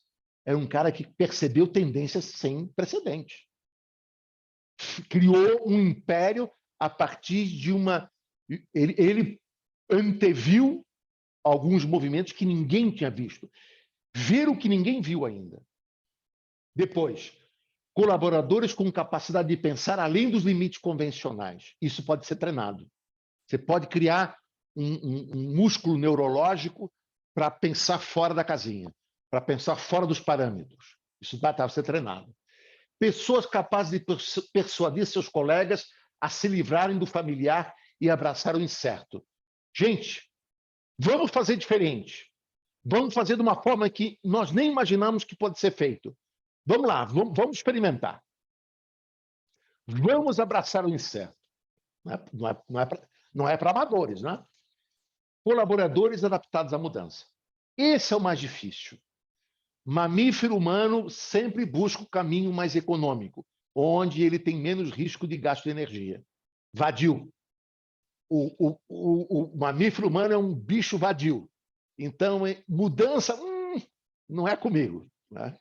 era um cara que percebeu tendências sem precedentes. Criou um império a partir de uma... Ele anteviu alguns movimentos que ninguém tinha visto. Ver o que ninguém viu ainda. Depois, colaboradores com capacidade de pensar além dos limites convencionais. Isso pode ser treinado. Você pode criar um músculo neurológico para pensar fora da casinha, para pensar fora dos parâmetros. Isso vai ser treinado. Pessoas capazes de persuadir seus colegas a se livrarem do familiar e abraçar o incerto. Gente, vamos fazer diferente. Vamos fazer de uma forma que nós nem imaginamos que pode ser feito. Vamos lá, vamos experimentar. Vamos abraçar o incerto. Não é para amadores, né? Colaboradores adaptados à mudança. Esse é o mais difícil. Mamífero humano sempre busca o caminho mais econômico, onde ele tem menos risco de gasto de energia. Vadio. O mamífero humano é um bicho vadio. Então, mudança não é comigo. Né?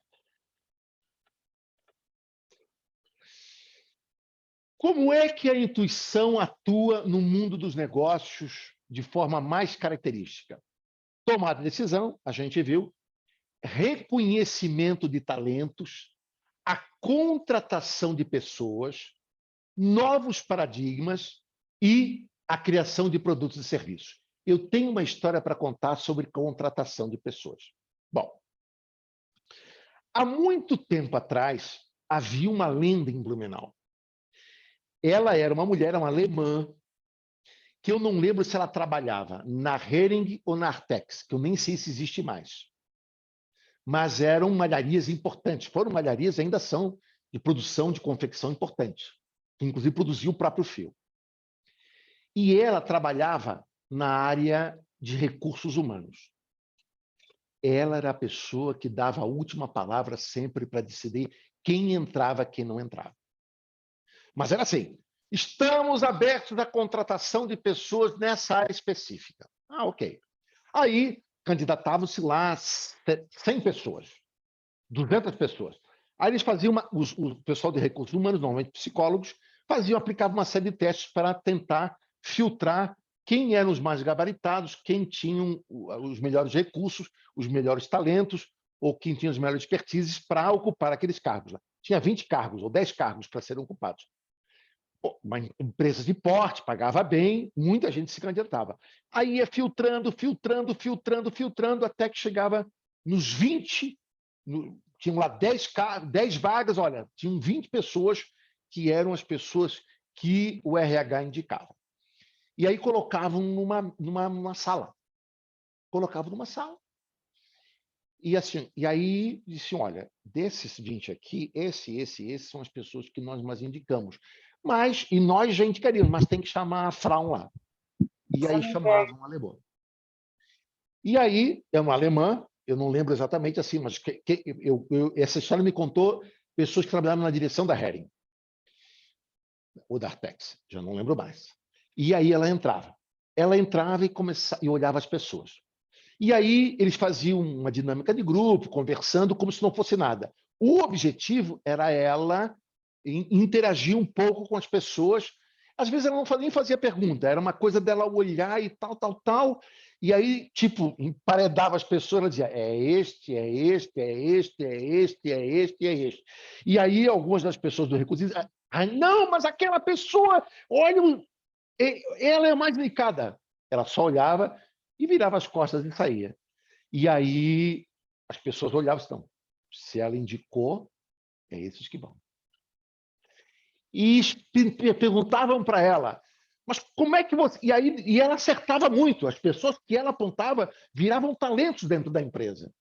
Como é que a intuição atua no mundo dos negócios de forma mais característica? Tomada de decisão, a gente viu, reconhecimento de talentos, a contratação de pessoas, novos paradigmas e a criação de produtos e serviços. Eu tenho uma história para contar sobre contratação de pessoas. Bom, há muito tempo atrás, havia uma lenda em Blumenau. Ela era uma mulher, uma alemã, que eu não lembro se ela trabalhava na Hering ou na Artex, que eu nem sei se existe mais. Mas eram malharias importantes. Foram malharias, ainda são, de produção de confecção importantes, que inclusive produziam o próprio fio. E ela trabalhava na área de recursos humanos. Ela era a pessoa que dava a última palavra sempre para decidir quem entrava, quem não entrava. Mas era assim, estamos abertos à contratação de pessoas nessa área específica. Ok. Aí, candidatavam-se lá 100 pessoas, 200 pessoas. Aí eles faziam, o pessoal de recursos humanos, normalmente psicólogos, aplicavam uma série de testes para tentar filtrar quem eram os mais gabaritados, quem tinham os melhores recursos, os melhores talentos, ou quem tinha as melhores expertises para ocupar aqueles cargos. Tinha 20 cargos, ou 10 cargos para serem ocupados. Uma empresa de porte, pagava bem, muita gente se candidatava. Aí ia filtrando, até que chegava nos 20, tinham lá 10 vagas, olha, tinham 20 pessoas que eram as pessoas que o RH indicava. E aí colocavam numa sala. Colocavam numa sala. E aí disse, olha, desses 20 aqui, esse são as pessoas que nós mais indicamos. E nós já indicaríamos, mas tem que chamar a Frauen lá. E aí chamavam um alemão. E aí, é uma alemã, eu não lembro exatamente assim, mas essa história me contou pessoas que trabalhavam na direção da Hering, ou da Artex, já não lembro mais. E aí ela entrava. Ela entrava e olhava as pessoas. E aí eles faziam uma dinâmica de grupo, conversando como se não fosse nada. O objetivo era ela interagir um pouco com as pessoas. Às vezes ela nem fazia pergunta, era uma coisa dela olhar e tal. E aí, tipo, emparedava as pessoas, ela dizia, é este. E aí algumas das pessoas do recurso diziam, não, mas aquela pessoa, olha, ela é a mais indicada. Ela só olhava e virava as costas e saía. E aí as pessoas olhavam e diziam, se ela indicou, é esses que vão. E perguntavam para ela, mas como é que você... E ela acertava muito. As pessoas que ela apontava viravam talentos dentro da empresa.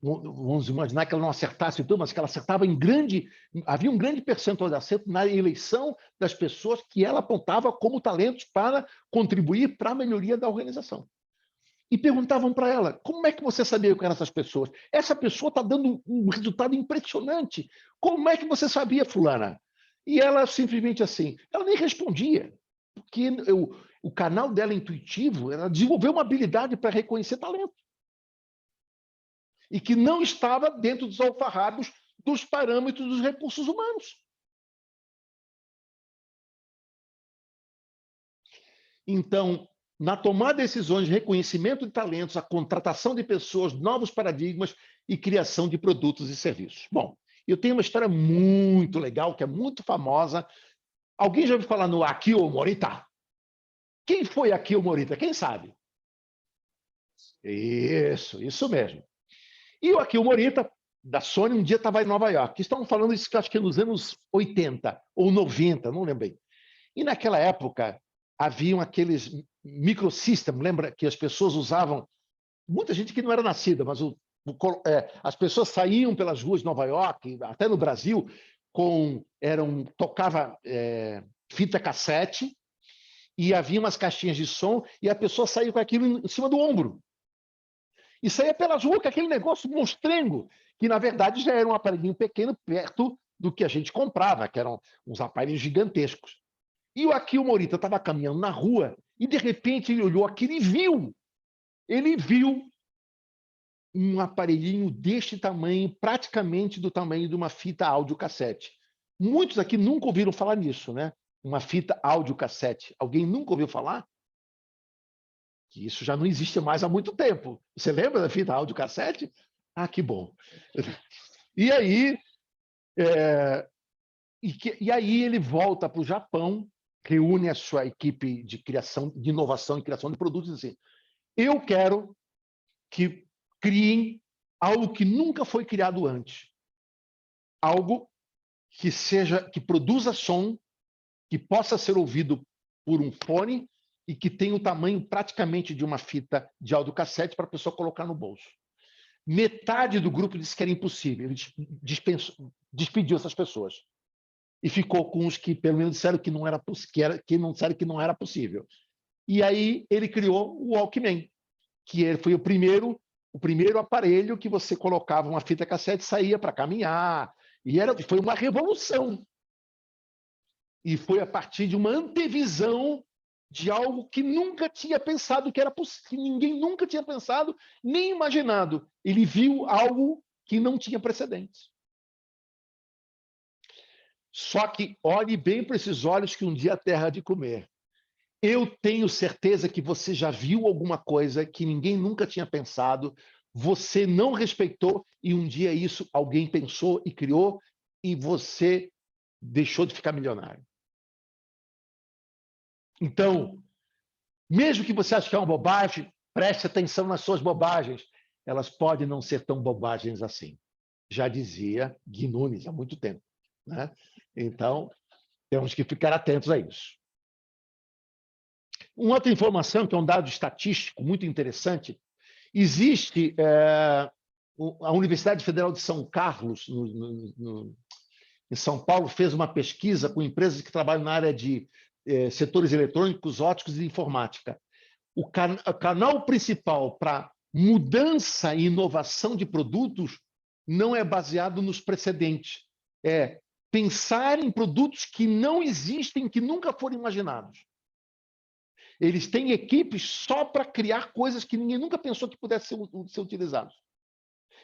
vamos imaginar que ela não acertasse tudo, mas que ela acertava em grande... Havia um grande percentual de acerto na eleição das pessoas que ela apontava como talentos para contribuir para a melhoria da organização. E perguntavam para ela, como é que você sabia que eram essas pessoas? Essa pessoa está dando um resultado impressionante. Como é que você sabia, fulana? E ela simplesmente assim, ela nem respondia, porque o canal dela intuitivo, ela desenvolveu uma habilidade para reconhecer talento. E que não estava dentro dos alfarrábios dos parâmetros dos recursos humanos. Então, na tomada de decisões, reconhecimento de talentos, a contratação de pessoas, novos paradigmas e criação de produtos e serviços. Bom, eu tenho uma história muito legal, que é muito famosa. Alguém já ouviu falar no Akio Morita? Quem foi Akio Morita? Quem sabe? Isso mesmo. E o Akio Morita, da Sony, um dia estava em Nova York. Estavam falando isso, acho que nos anos 80 ou 90, não lembro bem. E naquela época, haviam aqueles microsystems, lembra que as pessoas usavam, muita gente que não era nascida, mas as pessoas saíam pelas ruas de Nova York, até no Brasil, tocava fita cassete, e havia umas caixinhas de som, e a pessoa saía com aquilo em cima do ombro. E saía pelas ruas com aquele negócio monstrengo, que na verdade já era um aparelhinho pequeno perto do que a gente comprava, que eram uns aparelhos gigantescos. E o Akio Morita estava caminhando na rua e, de repente, ele olhou aquilo e ele viu um aparelhinho deste tamanho, praticamente do tamanho de uma fita áudio-cassete. Muitos aqui nunca ouviram falar nisso, né? Uma fita áudio-cassete. Alguém nunca ouviu falar? Que isso já não existe mais há muito tempo. Você lembra da fita áudio-cassete? Ah, que bom. E aí, aí ele volta para o Japão, reúne a sua equipe de criação, de inovação e criação de produtos e diz assim, eu quero que criem algo que nunca foi criado antes. Algo que produza som, que possa ser ouvido por um fone e que tenha o tamanho praticamente de uma fita de audiocassete para a pessoa colocar no bolso. Metade do grupo disse que era impossível. Ele despediu essas pessoas. E ficou com os que, pelo menos, disseram que não era, disseram que não era possível. E aí ele criou o Walkman, que foi o primeiro aparelho que você colocava uma fita cassete e saía para caminhar. E foi uma revolução. E foi a partir de uma antevisão de algo que nunca tinha pensado que era possível, que ninguém nunca tinha pensado, nem imaginado. Ele viu algo que não tinha precedentes. Só que olhe bem para esses olhos que um dia a terra há de comer. Eu tenho certeza que você já viu alguma coisa que ninguém nunca tinha pensado, você não respeitou e um dia isso alguém pensou e criou e você deixou de ficar milionário. Então, mesmo que você ache que é uma bobagem, preste atenção nas suas bobagens. Elas podem não ser tão bobagens assim. Já dizia Gui Nunes há muito tempo, né? Então, temos que ficar atentos a isso. Uma outra informação, que é um dado estatístico muito interessante, existe a Universidade Federal de São Carlos, em São Paulo, fez uma pesquisa com empresas que trabalham na área de setores eletrônicos, óticos e informática. O canal principal para mudança e inovação de produtos não é baseado nos precedentes. É pensar em produtos que não existem, que nunca foram imaginados. Eles têm equipes só para criar coisas que ninguém nunca pensou que pudessem ser utilizadas.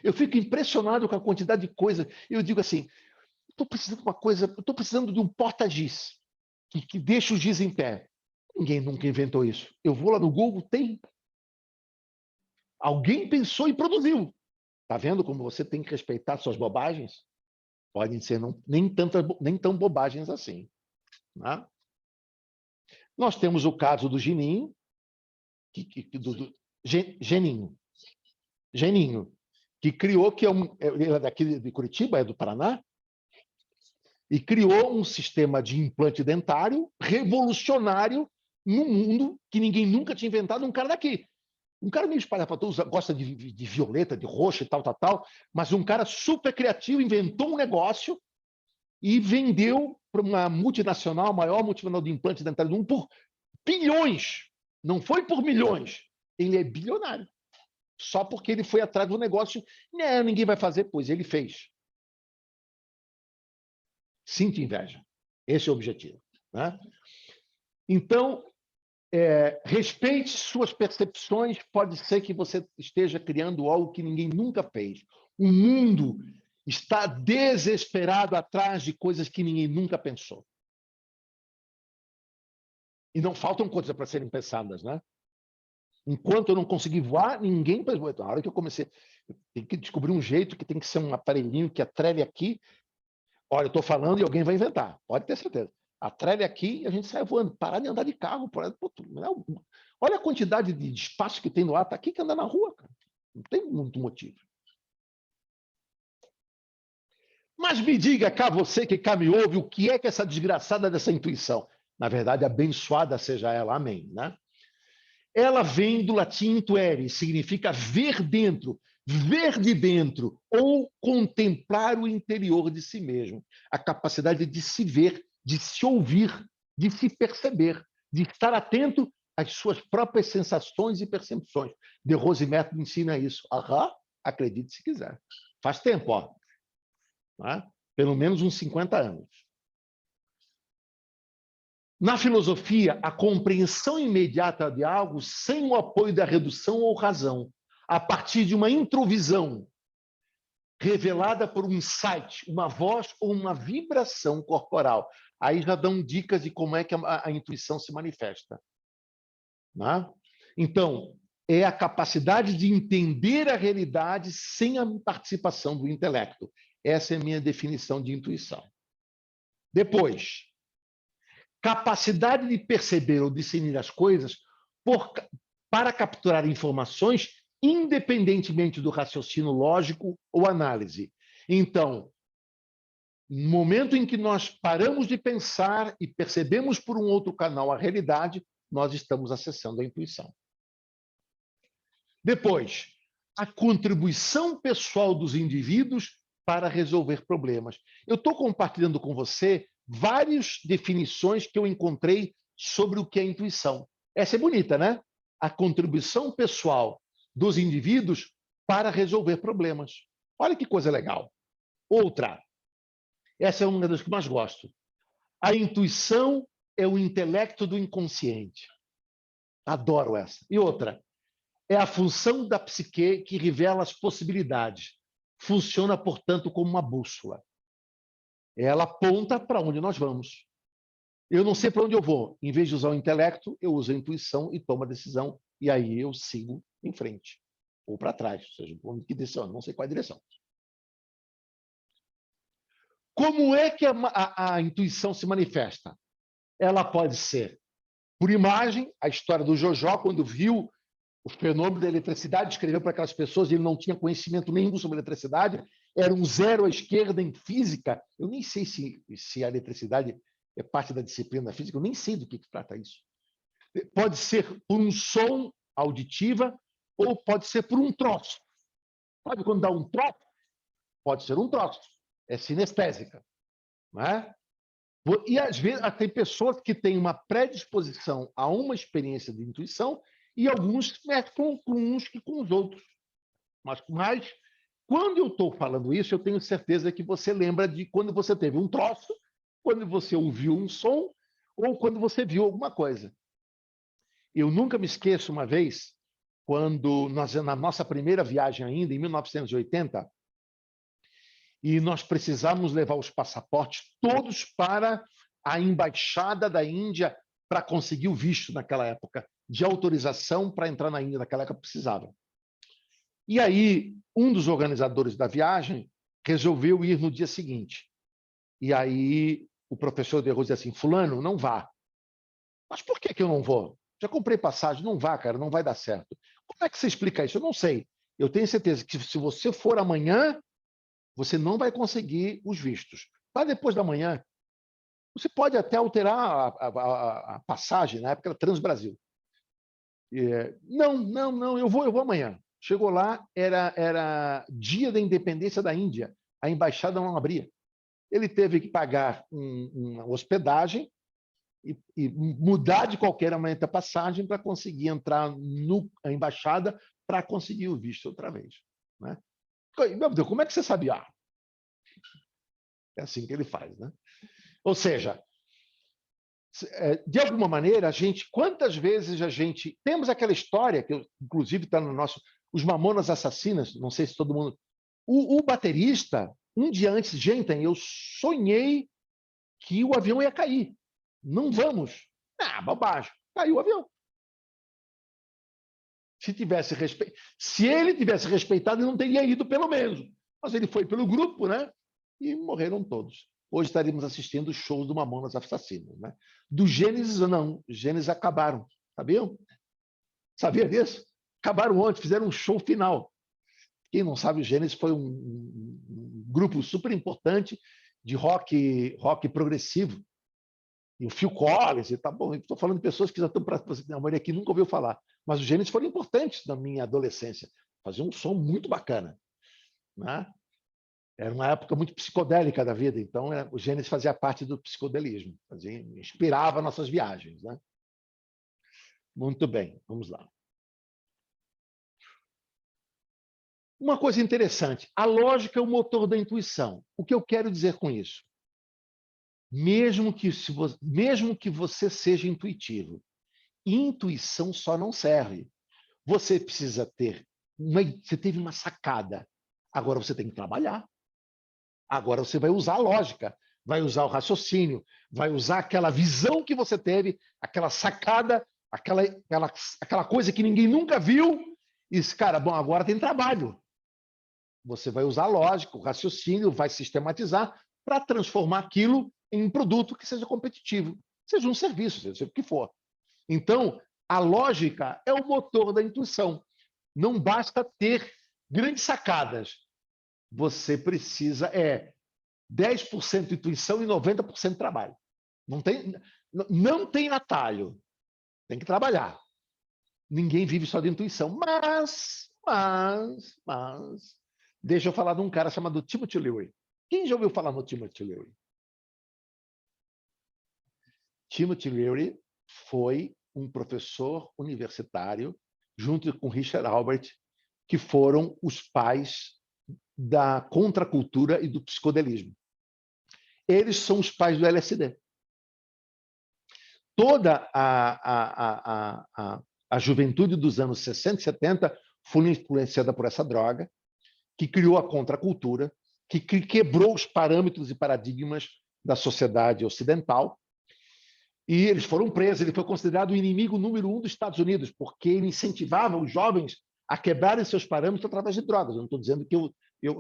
Eu fico impressionado com a quantidade de coisas. Eu digo assim, estou precisando de uma coisa, estou precisando de um porta-giz que deixa o giz em pé. Ninguém nunca inventou isso. Eu vou lá no Google, tem. Alguém pensou e produziu. Está vendo como você tem que respeitar suas bobagens? Podem ser nem tão bobagens assim. Né? Nós temos o caso do Geninho, Geninho, que criou, ele é daqui de Curitiba, é do Paraná, e criou um sistema de implante dentário revolucionário no mundo, que ninguém nunca tinha inventado, um cara daqui. Um cara meio espalhafatoso, gosta de violeta, de roxo e tal, mas um cara super criativo, inventou um negócio e vendeu para uma multinacional, a maior multinacional de implantes dentários do mundo, por bilhões. Não foi por milhões. Ele é bilionário. Só porque ele foi atrás do negócio. Não, ninguém vai fazer, pois ele fez. Sinta inveja. Esse é o objetivo. Né? Então, respeite suas percepções. Pode ser que você esteja criando algo que ninguém nunca fez. O mundo está desesperado atrás de coisas que ninguém nunca pensou. E não faltam coisas para serem pensadas, né? Enquanto eu não consegui voar, ninguém pensou. Na hora que eu comecei, eu tenho que descobrir um jeito que tem que ser um aparelhinho que atrele aqui. Olha, eu estou falando e alguém vai inventar. Pode ter certeza. Atrele aqui e a gente sai voando. Parar de andar de carro. Olha a quantidade de espaço que tem no ar. Está aqui que anda na rua, cara. Não tem muito motivo. Mas me diga cá, você que cá me ouve, o que é que essa desgraçada dessa intuição? Na verdade, abençoada seja ela. Amém. Né? Ela vem do latim intuere, significa ver dentro, ver de dentro, ou contemplar o interior de si mesmo. A capacidade de se ver, de se ouvir, de se perceber, de estar atento às suas próprias sensações e percepções. De Rose Método ensina isso. Aham, acredite se quiser. Faz tempo, ó. Né? Pelo menos uns 50 anos. Na filosofia, a compreensão imediata de algo sem o apoio da redução ou razão, a partir de uma introvisão revelada por um insight, uma voz ou uma vibração corporal. Aí já dão dicas de como é que a intuição se manifesta. Né? Então, é a capacidade de entender a realidade sem a participação do intelecto. Essa é a minha definição de intuição. Depois, capacidade de perceber ou discernir as coisas para capturar informações independentemente do raciocínio lógico ou análise. Então, no momento em que nós paramos de pensar e percebemos por um outro canal a realidade, nós estamos acessando a intuição. Depois, a contribuição pessoal dos indivíduos para resolver problemas. Eu estou compartilhando com você várias definições que eu encontrei sobre o que é intuição. Essa é bonita, né? A contribuição pessoal dos indivíduos para resolver problemas. Olha que coisa legal. Outra, essa é uma das que mais gosto. A intuição é o intelecto do inconsciente. Adoro essa. E outra, é a função da psique que revela as possibilidades. Funciona, portanto, como uma bússola. Ela aponta para onde nós vamos. Eu não sei para onde eu vou. Em vez de usar o intelecto, eu uso a intuição e tomo a decisão. E aí eu sigo em frente. Ou para trás. Ou seja, que direção? Não sei qual é a direção. Como é que a intuição se manifesta? Ela pode ser por imagem. A história do Jojó, quando viu o fenômeno da eletricidade, escreveu para aquelas pessoas, ele não tinha conhecimento nenhum sobre eletricidade, era um zero à esquerda em física. Eu nem sei se a eletricidade é parte da disciplina física, eu nem sei do que trata isso. Pode ser por um som auditiva ou pode ser por um troço. Sabe quando dá um troço? Pode ser um troço. É sinestésica. Não é? E, às vezes, tem pessoas que têm uma predisposição a uma experiência de intuição e alguns mesclam com uns e com os outros. Mas quando eu estou falando isso, eu tenho certeza que você lembra de quando você teve um troço, quando você ouviu um som ou quando você viu alguma coisa. Eu nunca me esqueço uma vez, quando na nossa primeira viagem ainda, em 1980, e nós precisávamos levar os passaportes todos para a embaixada da Índia para conseguir o visto naquela época, de autorização para entrar na Índia naquela época precisava. E aí, um dos organizadores da viagem resolveu ir no dia seguinte. E aí, o professor de Rose disse assim, fulano, não vá. Mas por que eu não vou? Já comprei passagem, não vá, cara, não vai dar certo. Como é que você explica isso? Eu não sei. Eu tenho certeza que se você for amanhã, você não vai conseguir os vistos. Mas depois da manhã, você pode até alterar a passagem, na época era Transbrasil. Não, eu vou amanhã. Chegou lá, era dia da independência da Índia. A embaixada não abria. Ele teve que pagar uma hospedagem e mudar de qualquer maneira a passagem para conseguir entrar na embaixada para conseguir o visto outra vez. Né? Meu Deus, como é que você sabia? É assim que ele faz. Né? Ou seja, de alguma maneira, quantas vezes a gente... Temos aquela história, que inclusive está no nosso... Os Mamonas Assassinas, não sei se todo mundo... O baterista, um dia antes, gente, eu sonhei que o avião ia cair. Não vamos. Bobagem. Caiu o avião. Se ele tivesse respeitado, ele não teria ido, pelo menos. Mas ele foi pelo grupo, né? E morreram todos. Hoje estaríamos assistindo o show do Mamonas Assassinas. Né? Do Gênesis, não. Gênesis acabaram. Sabiam? Sabia disso? Acabaram ontem, fizeram um show final. Quem não sabe, o Gênesis foi um grupo super importante de rock progressivo. E o Phil Collins, e tá bom, estou falando de pessoas que já estão para a maioria aqui nunca ouviu falar. Mas os Gênesis foram importantes na minha adolescência. Faziam um som muito bacana. Né? Era uma época muito psicodélica da vida, então o Gênesis fazia parte do psicodelismo, inspirava nossas viagens. Né? Muito bem, vamos lá. Uma coisa interessante, a lógica é o motor da intuição. O que eu quero dizer com isso? Mesmo que você seja intuitivo, intuição só não serve. Você precisa você teve uma sacada, agora você tem que trabalhar. Agora você vai usar a lógica, vai usar o raciocínio, vai usar aquela visão que você teve, aquela sacada, aquela coisa que ninguém nunca viu, e cara, bom, agora tem trabalho. Você vai usar a lógica, o raciocínio, vai sistematizar para transformar aquilo em um produto que seja competitivo, seja um serviço, seja o que for. Então, a lógica é o motor da intuição. Não basta ter grandes sacadas. Você precisa 10% intuição e 90% trabalho. Não tem atalho. Tem que trabalhar. Ninguém vive só de intuição. Mas, deixa eu falar de um cara chamado Timothy Leary. Quem já ouviu falar no Timothy Leary? Timothy Leary foi um professor universitário, junto com Richard Albert, que foram os pais da contracultura e do psicodelismo. Eles são os pais do LSD. Toda a juventude dos anos 60 e 70 foi influenciada por essa droga, que criou a contracultura, que quebrou os parâmetros e paradigmas da sociedade ocidental. E eles foram presos. Ele foi considerado o inimigo número 1 dos Estados Unidos, porque ele incentivava os jovens a quebrarem seus parâmetros através de drogas. Eu não estou dizendo que eu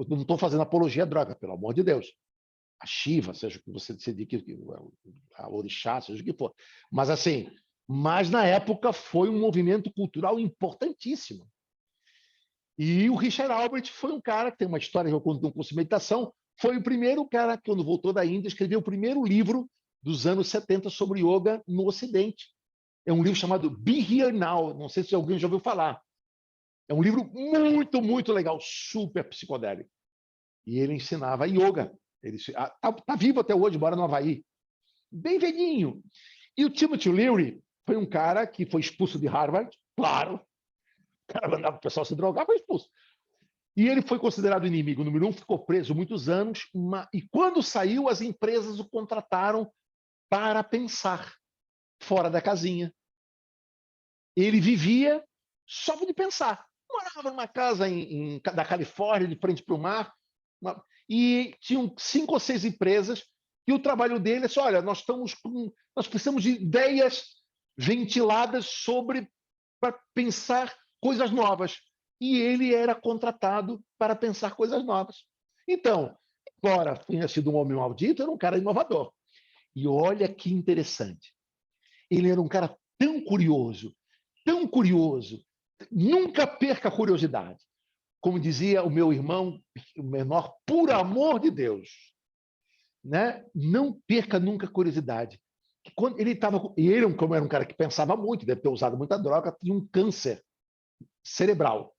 não estou fazendo apologia à droga, pelo amor de Deus. A Shiva, seja o que você decidir, a Orixá, seja o que for. Mas, assim, na época foi um movimento cultural importantíssimo. E o Richard Albert foi um cara que tem uma história que eu conto no curso de meditação, foi o primeiro cara que, quando voltou da Índia, escreveu o primeiro livro dos anos 70 sobre yoga no Ocidente. É um livro chamado Be Here Now, não sei se alguém já ouviu falar. É um livro muito, muito legal, super psicodélico. E ele ensinava yoga. Ele está vivo até hoje, mora no Havaí. Bem velhinho. E o Timothy Leary foi um cara que foi expulso de Harvard, claro. O cara mandava o pessoal se drogar, foi expulso. E ele foi considerado inimigo número 1, ficou preso muitos anos, e quando saiu, as empresas o contrataram para pensar fora da casinha. Ele vivia só de pensar. Morava numa casa da Califórnia, de frente para o mar, e tinham 5 ou 6 empresas, e o trabalho dele é só, olha, nós precisamos de ideias ventiladas para pensar coisas novas. E ele era contratado para pensar coisas novas. Então, embora tenha sido um homem maldito, era um cara inovador. E olha que interessante. Ele era um cara tão curioso, nunca perca a curiosidade. Como dizia o meu irmão o menor, por amor de Deus, né? Não perca nunca a curiosidade. quando ele estava... E ele, como era um cara que pensava muito, deve ter usado muita droga, tinha um câncer cerebral.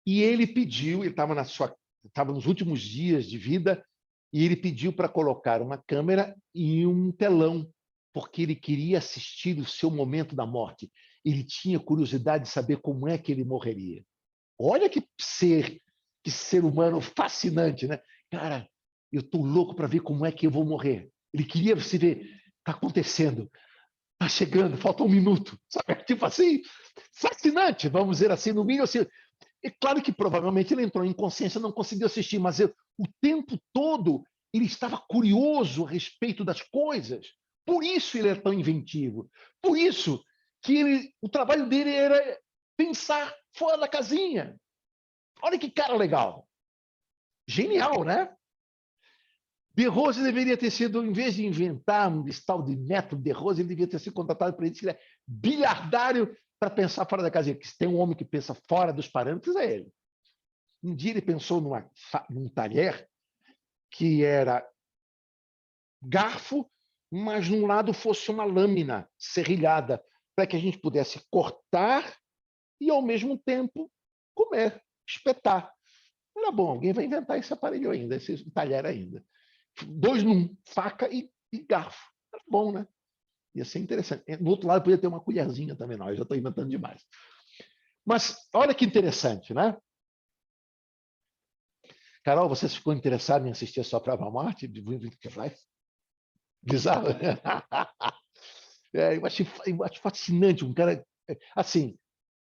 E ele pediu, ele estava nos últimos dias de vida, e ele pediu para colocar uma câmera e um telão, porque ele queria assistir o seu momento da morte. Ele tinha curiosidade de saber como é que ele morreria. Olha que ser humano fascinante, né? Cara, eu estou louco para ver como é que eu vou morrer. Ele queria se ver, está acontecendo, está chegando, falta 1 minuto. Sabe? Tipo assim, fascinante, vamos dizer assim, no mínimo assim. É claro que provavelmente ele entrou em inconsciência, não conseguiu assistir, mas o tempo todo ele estava curioso a respeito das coisas. Por isso ele é tão inventivo. Por isso que o trabalho dele era pensar fora da casinha. Olha que cara legal. Genial, né? De Rose deveria ter sido, em vez de inventar um tal de método de Rose, ele devia ter sido contratado para ele, que ele é bilhardário para pensar fora da casinha. Que se tem um homem que pensa fora dos parâmetros, é ele. Um dia ele pensou num talher que era garfo, mas num lado fosse uma lâmina serrilhada, para que a gente pudesse cortar e, ao mesmo tempo, comer, espetar. Era bom, alguém vai inventar esse aparelho ainda, esse talher ainda. 2 num, faca e garfo. Era bom, né? Ia ser interessante. Do outro lado, podia ter uma colherzinha também, não. Eu já estou inventando demais. Mas olha que interessante, né? Carol, você ficou interessado em assistir a sua própria morte? Bizarro. Eu acho fascinante um cara. Assim,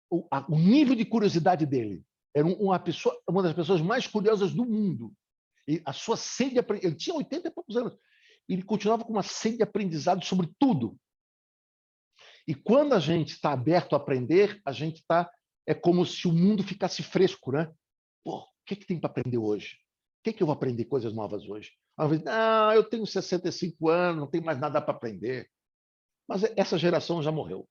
o nível de curiosidade dele. Era uma das pessoas mais curiosas do mundo. E a sua sede de aprendizado. Ele tinha 80 e poucos anos. Ele continuava com uma sede de aprendizado sobre tudo. E quando a gente está aberto a aprender, a gente está. É como se o mundo ficasse fresco, né? Pô, o que tem para aprender hoje? O que eu vou aprender coisas novas hoje? Às vezes, não, eu tenho 65 anos, não tenho mais nada para aprender. Mas essa geração já morreu.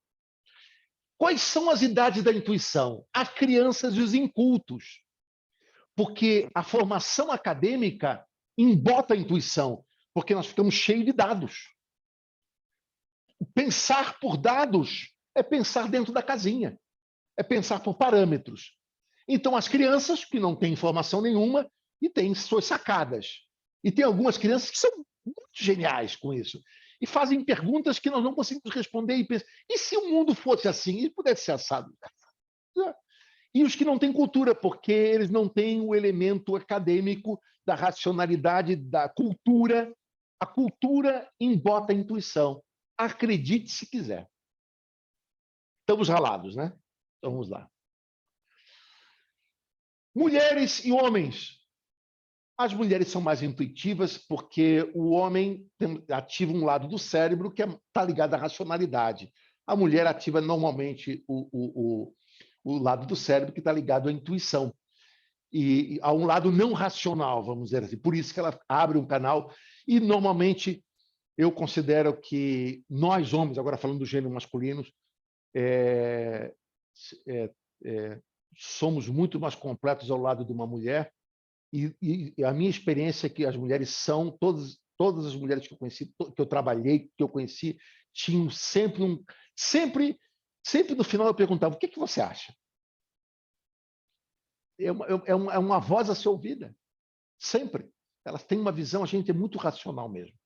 Quais são as idades da intuição? As crianças e os incultos. Porque a formação acadêmica embota a intuição, porque nós ficamos cheios de dados. Pensar por dados é pensar dentro da casinha, é pensar por parâmetros. Então, as crianças que não têm informação nenhuma e têm suas sacadas. E tem algumas crianças que são muito geniais com isso. E fazem perguntas que nós não conseguimos responder e pensam, e se o mundo fosse assim? E pudesse ser assado? E os que não têm cultura, porque eles não têm o elemento acadêmico da racionalidade, da cultura. A cultura embota a intuição. Acredite se quiser. Estamos ralados, né? Então vamos lá. Mulheres e homens. As mulheres são mais intuitivas porque o homem ativa um lado do cérebro que está ligado à racionalidade. A mulher ativa normalmente o lado do cérebro que está ligado à intuição. E há um lado não racional, vamos dizer assim. Por isso que ela abre um canal. E, normalmente, eu considero que nós, homens, agora falando do gênero masculino, somos muito mais completos ao lado de uma mulher. E a minha experiência é que as mulheres são, todas as mulheres que eu conheci, que eu trabalhei, que eu conheci, tinham sempre no final eu perguntava, o que você acha? É uma voz a ser ouvida, sempre. Elas têm uma visão, a gente é muito racional mesmo.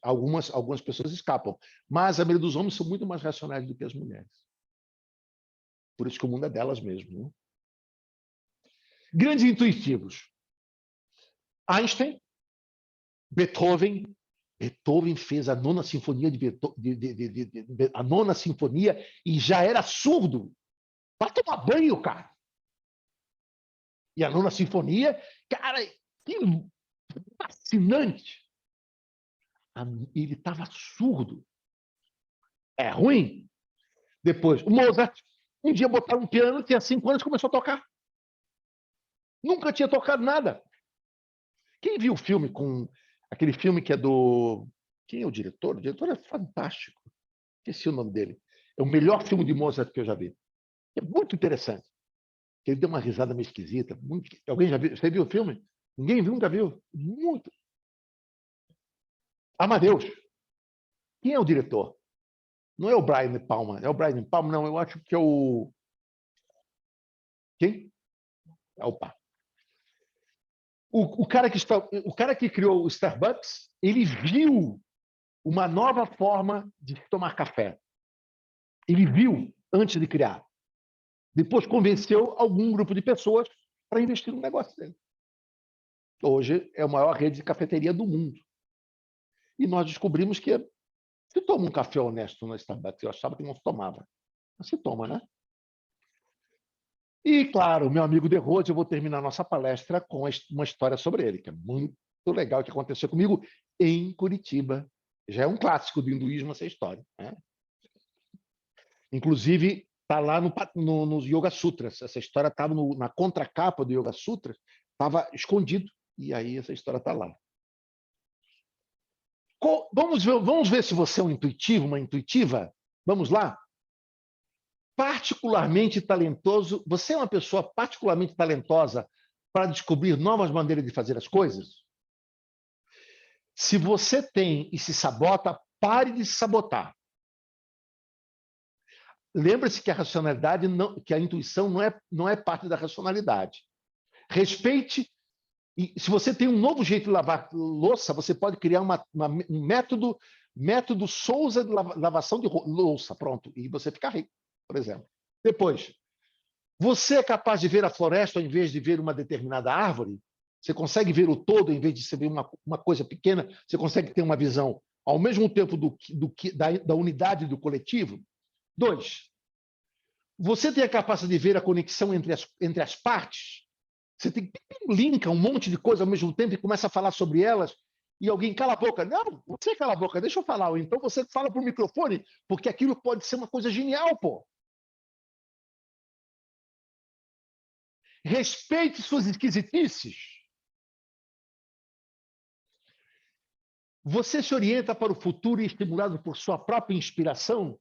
Algumas pessoas escapam, mas a maioria dos homens são muito mais racionais do que as mulheres. Por isso que o mundo é delas mesmo, né? Grandes intuitivos. Einstein, Beethoven. Beethoven fez a nona sinfonia a nona sinfonia e já era surdo. Para tomar banho, cara. E a nona sinfonia, cara, que fascinante. Ele estava surdo. É ruim. Depois, o Mozart, um dia botaram um piano, tinha 5 anos, começou a tocar. Nunca tinha tocado nada. Quem viu o filme com aquele filme que é do... Quem é o diretor? O diretor é fantástico. Esqueci o nome dele. É o melhor filme de Mozart que eu já vi. É muito interessante. Ele deu uma risada meio esquisita. Alguém já viu? Você viu o filme? Ninguém viu, nunca viu? Muito. Amadeus. Quem é o diretor? Não é o Brian De Palma. É o Brian De Palma? Não, eu acho que é o... Quem? Opa. O cara que criou o Starbucks, ele viu uma nova forma de tomar café. Ele viu antes de criar. Depois convenceu algum grupo de pessoas para investir no negócio dele. Hoje é a maior rede de cafeteria do mundo. E nós descobrimos que se toma um café honesto no Starbucks. Eu achava que não se tomava. Mas se toma, né? E, claro, meu amigo De Rose, eu vou terminar nossa palestra com uma história sobre ele, que é muito legal, que aconteceu comigo em Curitiba. Já é um clássico do hinduísmo essa história, né? Inclusive, está lá nos Yoga Sutras. Essa história estava na contracapa do Yoga Sutras, estava escondido, e aí essa história está lá. Vamos ver se você é um intuitivo, uma intuitiva? Vamos lá? Particularmente talentoso. Você é uma pessoa particularmente talentosa para descobrir novas maneiras de fazer as coisas? Se você tem e se sabota, pare de se sabotar. Lembre-se que a racionalidade, que a intuição não é parte da racionalidade. Respeite. E se você tem um novo jeito de lavar louça, você pode criar um método Souza de lavação de louça. Pronto. E você fica rico, por exemplo. Depois, você é capaz de ver a floresta ao invés de ver uma determinada árvore? Você consegue ver o todo em vez de você ver uma coisa pequena? Você consegue ter uma visão ao mesmo tempo da unidade do coletivo? 2, você tem a capacidade de ver a conexão entre as partes? Você linka um monte de coisa ao mesmo tempo e começa a falar sobre elas e alguém cala a boca. Não, você cala a boca, deixa eu falar. Ou então você fala para o microfone, porque aquilo pode ser uma coisa genial, pô. Respeite suas esquisitices. Você se orienta para o futuro e estimulado por sua própria inspiração?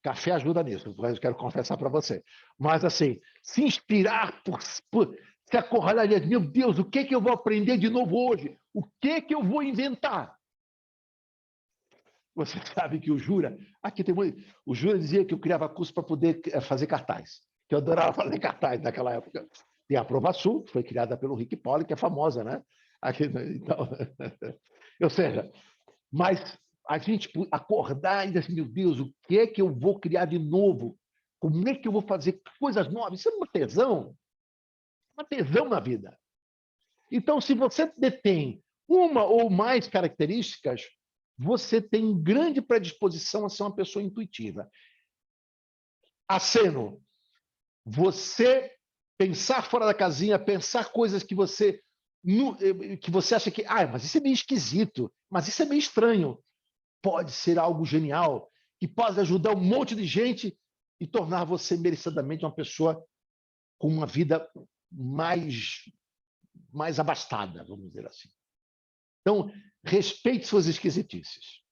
Café ajuda nisso, eu quero confessar para você. Mas, assim, se inspirar se acordar e dizer, meu Deus, o que eu vou aprender de novo hoje? O que eu vou inventar? Você sabe que o Jura... O Jura dizia que eu criava curso para poder fazer cartaz, que eu adorava fazer cartaz naquela época. Tem a Prova Sul, que foi criada pelo Rick Polly, que é famosa, né? Então, ou seja, mas a gente acordar e dizer assim, meu Deus, o que é que eu vou criar de novo? Como é que eu vou fazer coisas novas? Isso é uma tesão na vida. Então, se você detém uma ou mais características, você tem grande predisposição a ser uma pessoa intuitiva. Aceno, você pensar fora da casinha, pensar coisas que você acha que, mas isso é meio esquisito, mas isso é meio estranho. Pode ser algo genial, que pode ajudar um monte de gente e tornar você merecidamente uma pessoa com uma vida mais abastada, vamos dizer assim. Então, respeite suas esquisitices.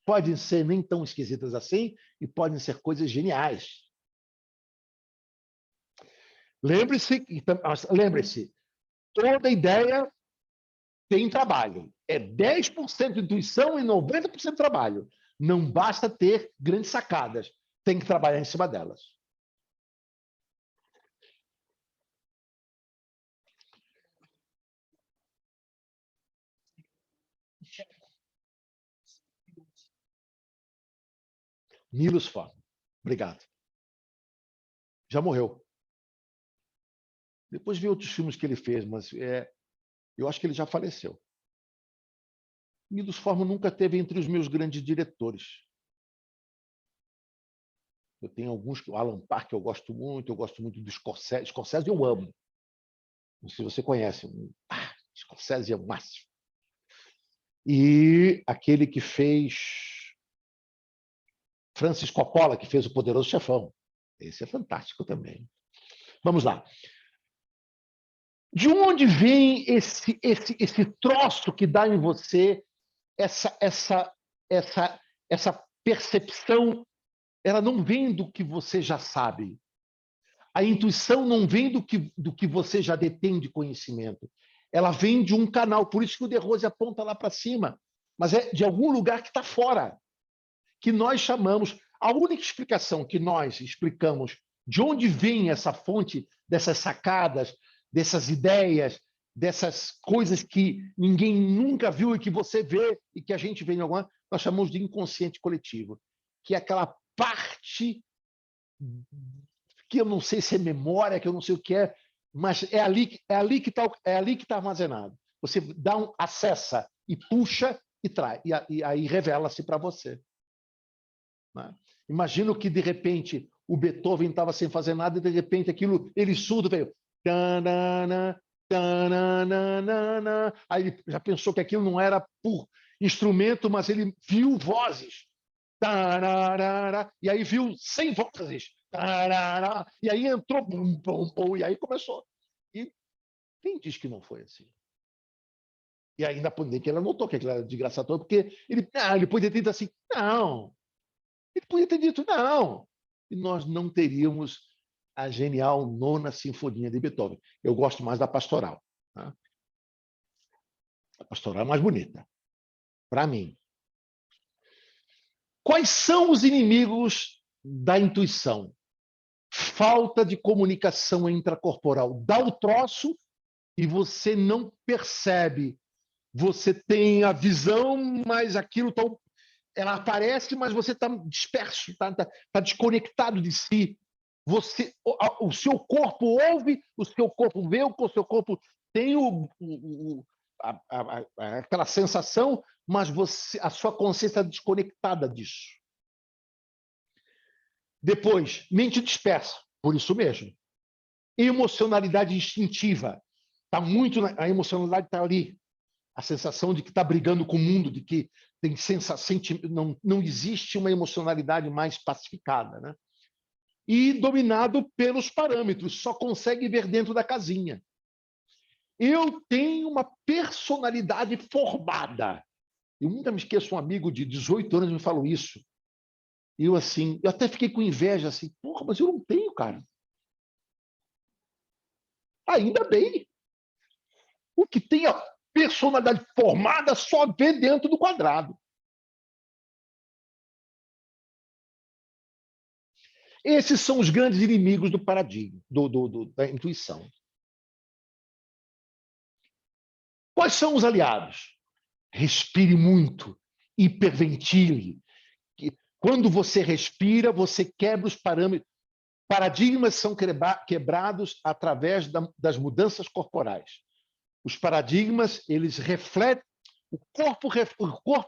Podem ser nem tão esquisitas assim e podem ser coisas geniais. Lembre-se, toda ideia tem trabalho. É 10% de intuição e 90% de trabalho. Não basta ter grandes sacadas. Tem que trabalhar em cima delas. Milos Forman. Obrigado. Já morreu. Depois vi outros filmes que ele fez, mas eu acho que ele já faleceu. Milos Forman nunca esteve entre os meus grandes diretores. Eu tenho alguns, o Alan Park eu gosto muito do Scorsese. Scorsese eu amo. Não sei se você conhece. Scorsese é o máximo. E aquele que fez Francis Coppola, que fez O Poderoso Chefão. Esse é fantástico também. Vamos lá. De onde vem esse troço que dá em você essa percepção? Ela não vem do que você já sabe. A intuição não vem do que você já detém de conhecimento. Ela vem de um canal. Por isso que o De Rose aponta lá para cima. mas é de algum lugar que está fora, que nós chamamos. A única explicação que nós explicamos de onde vem essa fonte dessas sacadas, dessas ideias, dessas coisas que ninguém nunca viu e que você vê e que a gente vê em alguma, nós chamamos de inconsciente coletivo, que é aquela parte que eu não sei se é memória, que eu não sei o que é, mas é ali que está armazenado. Você acessa e puxa e traz, e aí revela-se para você. Né? Imagino que, de repente, o Beethoven estava sem fazer nada e, de repente, aquilo, ele surdo, veio... Tanana, tanana, aí ele já pensou que aquilo não era por instrumento, mas ele viu vozes. Tararara, e aí viu 100 vozes. Tararara, e aí entrou, bum, bum, bum, e aí começou. E quem diz que não foi assim? E ainda podia que ela notou que aquilo era de graça toda, porque ele podia ter dito assim, não. Ele podia ter dito não. E nós não teríamos a genial Nona Sinfonia de Beethoven. Eu gosto mais da Pastoral. Tá? A Pastoral é mais bonita, para mim. Quais são os inimigos da intuição? Falta de comunicação intracorporal. Dá o troço e você não percebe. Você tem a visão, mas aquilo ela aparece, mas você está disperso, está desconectado de si. O seu corpo ouve, o seu corpo vê, o seu corpo tem aquela sensação, mas a sua consciência está desconectada disso. Depois, mente dispersa, por isso mesmo. Emocionalidade instintiva. A emocionalidade está ali. A sensação de que está brigando com o mundo, de que tem não existe uma emocionalidade mais pacificada. Né? E dominado pelos parâmetros, só consegue ver dentro da casinha. Eu tenho uma personalidade formada. Eu nunca me esqueço, um amigo de 18 anos me falou isso. E eu até fiquei com inveja, assim, porra, mas eu não tenho, cara. Ainda bem. O que tem a personalidade formada só vê dentro do quadrado. Esses são os grandes inimigos do paradigma, da intuição. Quais são os aliados? Respire muito, hiperventile. Quando você respira, você quebra os parâmetros. Paradigmas são quebrados através das mudanças corporais. Os paradigmas, eles refletem... O corpo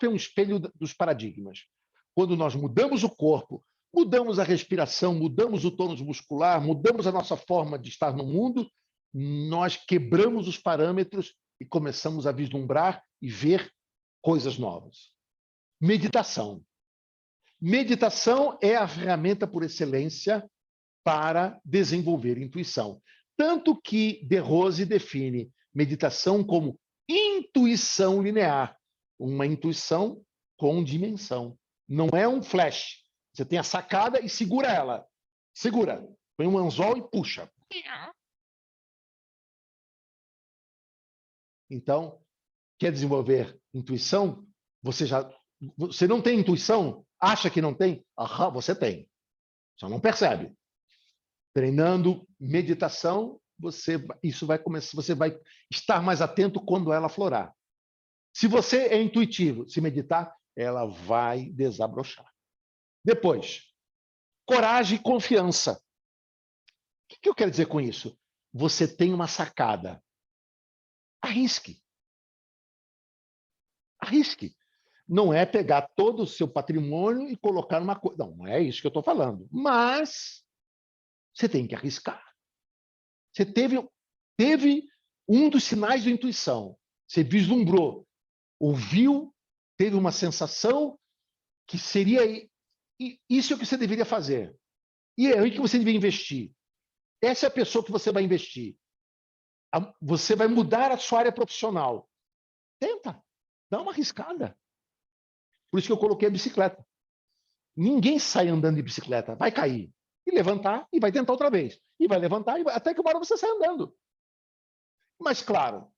é um espelho dos paradigmas. Quando nós mudamos o corpo, mudamos a respiração, mudamos o tônus muscular, mudamos a nossa forma de estar no mundo, nós quebramos os parâmetros e começamos a vislumbrar e ver coisas novas. Meditação. Meditação é a ferramenta por excelência para desenvolver intuição. Tanto que De Rose define meditação como intuição linear, uma intuição com dimensão. Não é um flash. Você tem a sacada e segura ela. Segura. Põe um anzol e puxa. Então, quer desenvolver intuição? Você não tem intuição? Acha que não tem? Aham, você tem. Só não percebe. Treinando meditação, você vai estar mais atento quando ela florar. Se você é intuitivo, se meditar, ela vai desabrochar. Depois, coragem e confiança. O que eu quero dizer com isso? Você tem uma sacada. Arrisque. Arrisque. Não é pegar todo o seu patrimônio e colocar numa coisa. Não é isso que eu estou falando. Mas você tem que arriscar. Você teve um dos sinais da intuição. Você vislumbrou, ouviu, teve uma sensação que seria... Isso é o que você deveria fazer. E é aí que você deveria investir. Essa é a pessoa que você vai investir. Você vai mudar a sua área profissional. Tenta. Dá uma arriscada. Por isso que eu coloquei a bicicleta. Ninguém sai andando de bicicleta. Vai cair. E levantar, e vai tentar outra vez. E vai levantar, até que uma hora você sai andando. Mas, claro,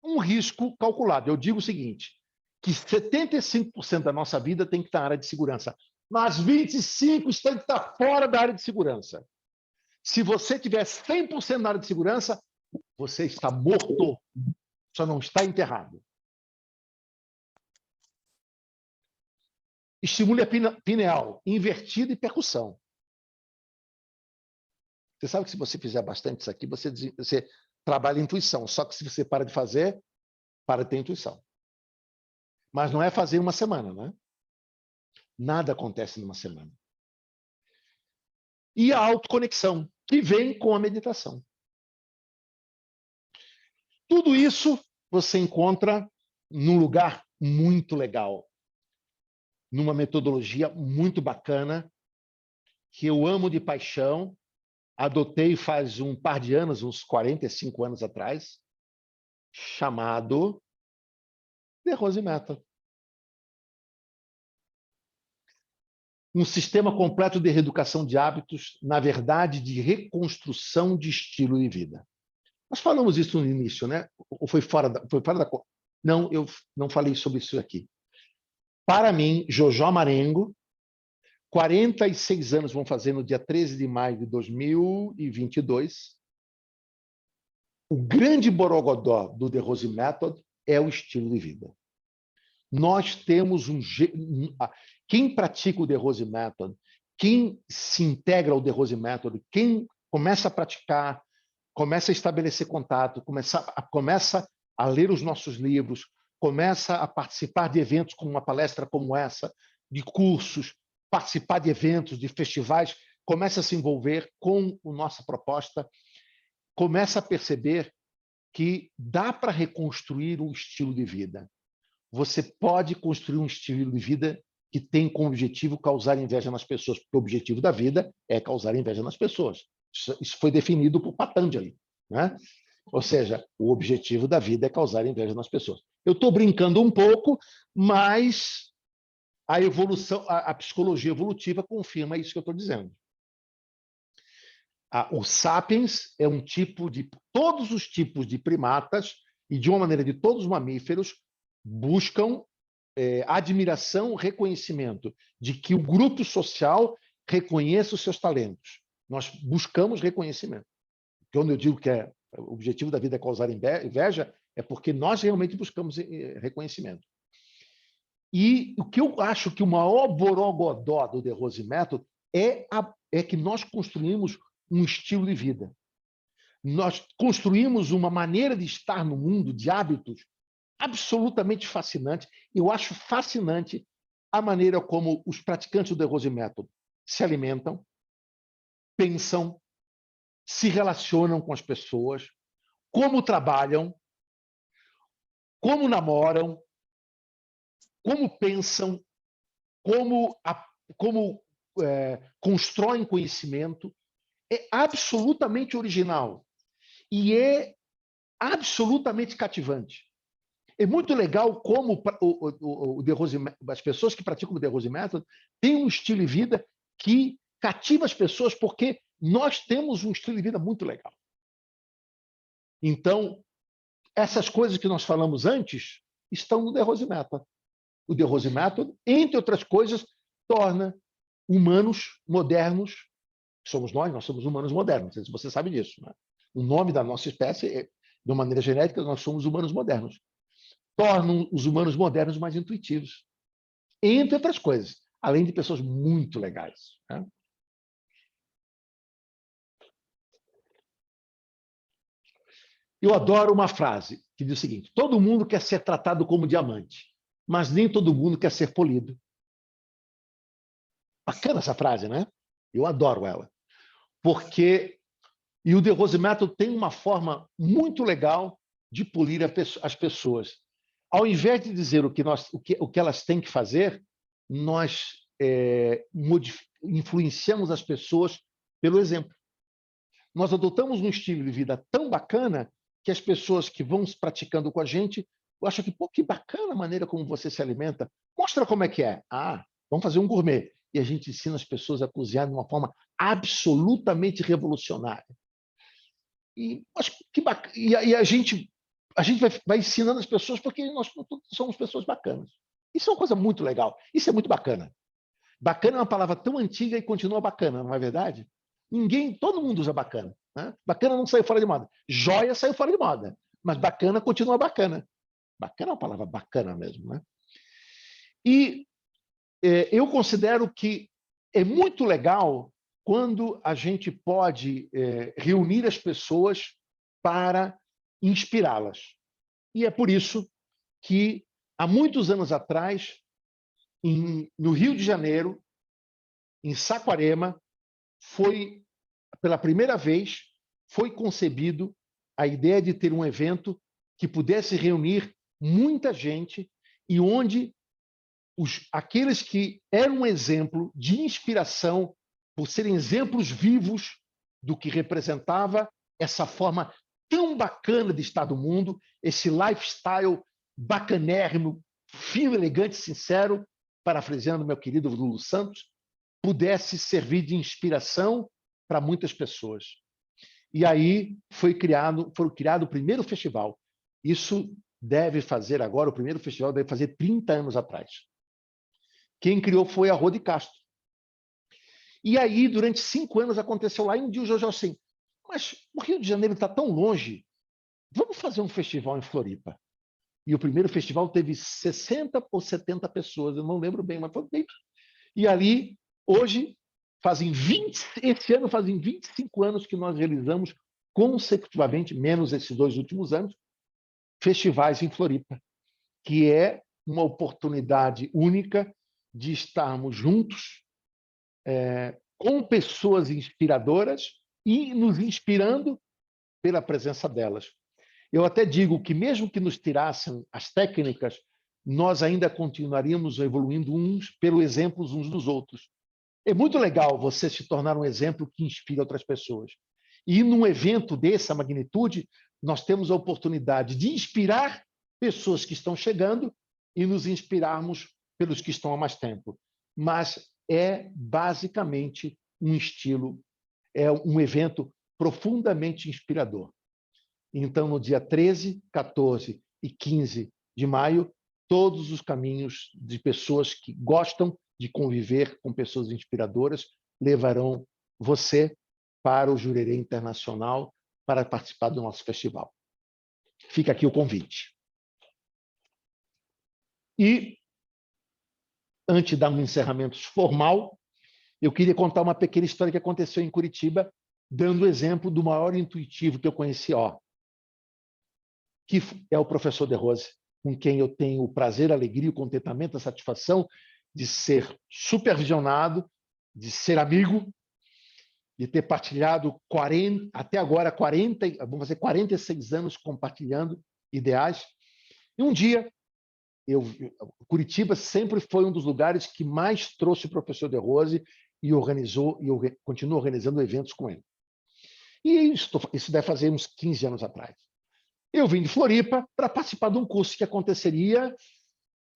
um risco calculado. Eu digo o seguinte, que 75% da nossa vida tem que estar na área de segurança, mas 25% tem que estar fora da área de segurança. Se você tiver 100% na área de segurança, você está morto, só não está enterrado. Estimule a pineal, invertida e percussão. Você sabe que se você fizer bastante isso aqui, você trabalha a intuição. Só que se você para de fazer, para de ter intuição. Mas não é fazer uma semana, né? Nada acontece numa semana. E a autoconexão, que vem com a meditação. Tudo isso você encontra num lugar muito legal, numa metodologia muito bacana, que eu amo de paixão, adotei faz um par de anos, uns 45 anos atrás, chamado The Rose Method. Um sistema completo de reeducação de hábitos, na verdade, de reconstrução de estilo de vida. Nós falamos isso no início, né? Ou foi fora da... Não, eu não falei sobre isso aqui. Para mim, Jojo Marengo, 46 anos vão fazer no dia 13 de maio de 2022. O grande borogodó do The Rose Method é o estilo de vida. Nós temos quem pratica o The Rose Method, quem se integra ao The Rose Method, quem começa a praticar, começa a estabelecer contato, começa a ler os nossos livros, começa a participar de eventos como uma palestra como essa, de cursos, participar de eventos, de festivais, começa a se envolver com a nossa proposta, começa a perceber que dá para reconstruir um estilo de vida. Você pode construir um estilo de vida que tem como objetivo causar inveja nas pessoas, porque o objetivo da vida é causar inveja nas pessoas. Isso foi definido por Patanjali, né? Ou seja, o objetivo da vida é causar inveja nas pessoas. Eu estou brincando um pouco, mas a evolução, a psicologia evolutiva confirma isso que eu estou dizendo. O Sapiens é um tipo de... Todos os tipos de primatas, e de uma maneira de todos os mamíferos, buscam admiração, reconhecimento, de que o grupo social reconheça os seus talentos. Nós buscamos reconhecimento. Quando eu digo que o objetivo da vida é causar inveja, é porque nós realmente buscamos reconhecimento. E o que eu acho que o maior borogodó do The Rose Method é que nós construímos um estilo de vida. Nós construímos uma maneira de estar no mundo, de hábitos, absolutamente fascinante. Eu acho fascinante a maneira como os praticantes do The Rose Method se alimentam, pensam, se relacionam com as pessoas, como trabalham, como namoram, como pensam, como constroem conhecimento. É absolutamente original e é absolutamente cativante. É muito legal como as pessoas que praticam o The Rose Method têm um estilo de vida que cativa as pessoas, porque nós temos um estilo de vida muito legal. Então, essas coisas que nós falamos antes estão no The Rose Method. O The Rose Method, entre outras coisas, torna humanos modernos. Somos nós somos humanos modernos, não sei se você sabe disso, né? O nome da nossa espécie, de uma maneira genética, nós somos humanos modernos. Tornam os humanos modernos mais intuitivos, entre outras coisas, além de pessoas muito legais, né? Eu adoro uma frase que diz o seguinte: todo mundo quer ser tratado como diamante, mas nem todo mundo quer ser polido. Bacana essa frase, né? Eu adoro ela. E o The Rose Method tem uma forma muito legal de polir as pessoas. Ao invés de dizer o que elas têm que fazer, nós influenciamos as pessoas pelo exemplo. Nós adotamos um estilo de vida tão bacana que as pessoas que vão praticando com a gente acham que, pô, que bacana a maneira como você se alimenta. Mostra como é que é. Vamos fazer um gourmet. E a gente ensina as pessoas a cozinhar de uma forma absolutamente revolucionária. E a gente a gente vai ensinando as pessoas porque nós somos pessoas bacanas. Isso é uma coisa muito legal. Isso é muito bacana. Bacana é uma palavra tão antiga e continua bacana, não é verdade? Todo mundo usa bacana. Né? Bacana não saiu fora de moda. Joia saiu fora de moda. Mas bacana continua bacana. Bacana é uma palavra bacana mesmo. Né? E eu considero que é muito legal quando a gente pode reunir as pessoas para inspirá-las. E é por isso que, há muitos anos atrás, no Rio de Janeiro, em Saquarema, pela primeira vez, foi concebido a ideia de ter um evento que pudesse reunir muita gente e onde aqueles que eram um exemplo de inspiração, por serem exemplos vivos do que representava essa forma tão bacana de estar no mundo, esse lifestyle bacanérrimo, fino, elegante, sincero, parafraseando meu querido Lulu Santos, pudesse servir de inspiração para muitas pessoas. E aí foi criado o primeiro festival. Isso deve fazer agora, o primeiro festival deve fazer 30 anos atrás. Quem criou foi a Rô de Castro. E aí, durante 5 anos, aconteceu lá, e um dia o Jojo assim, mas o Rio de Janeiro está tão longe, vamos fazer um festival em Floripa. E o primeiro festival teve 60 ou 70 pessoas, eu não lembro bem, mas foi bem. E ali, hoje, esse ano fazem 25 anos que nós realizamos consecutivamente, menos esses 2 últimos anos, festivais em Floripa, que é uma oportunidade única de estarmos juntos com pessoas inspiradoras e nos inspirando pela presença delas. Eu até digo que, mesmo que nos tirassem as técnicas, nós ainda continuaríamos evoluindo pelo exemplo uns dos outros. É muito legal você se tornar um exemplo que inspira outras pessoas. E num evento dessa magnitude, nós temos a oportunidade de inspirar pessoas que estão chegando e nos inspirarmos pelos que estão há mais tempo. Mas é basicamente um estilo, é um evento profundamente inspirador. Então, no dia 13, 14 e 15 de maio, todos os caminhos de pessoas que gostam de conviver com pessoas inspiradoras levarão você para o Jurerê Internacional para participar do nosso festival. Fica aqui o convite. E, antes de dar um encerramento formal, eu queria contar uma pequena história que aconteceu em Curitiba, dando o exemplo do maior intuitivo que eu conheci, que é o professor De Rose, com quem eu tenho o prazer, a alegria, o contentamento, a satisfação de ser supervisionado, de ser amigo, de ter partilhado até agora 46 anos compartilhando ideais. E um dia, Curitiba sempre foi um dos lugares que mais trouxe o professor De Rose e organizou, e eu continuo organizando eventos com ele. E isso deve fazer uns 15 anos atrás. Eu vim de Floripa para participar de um curso que aconteceria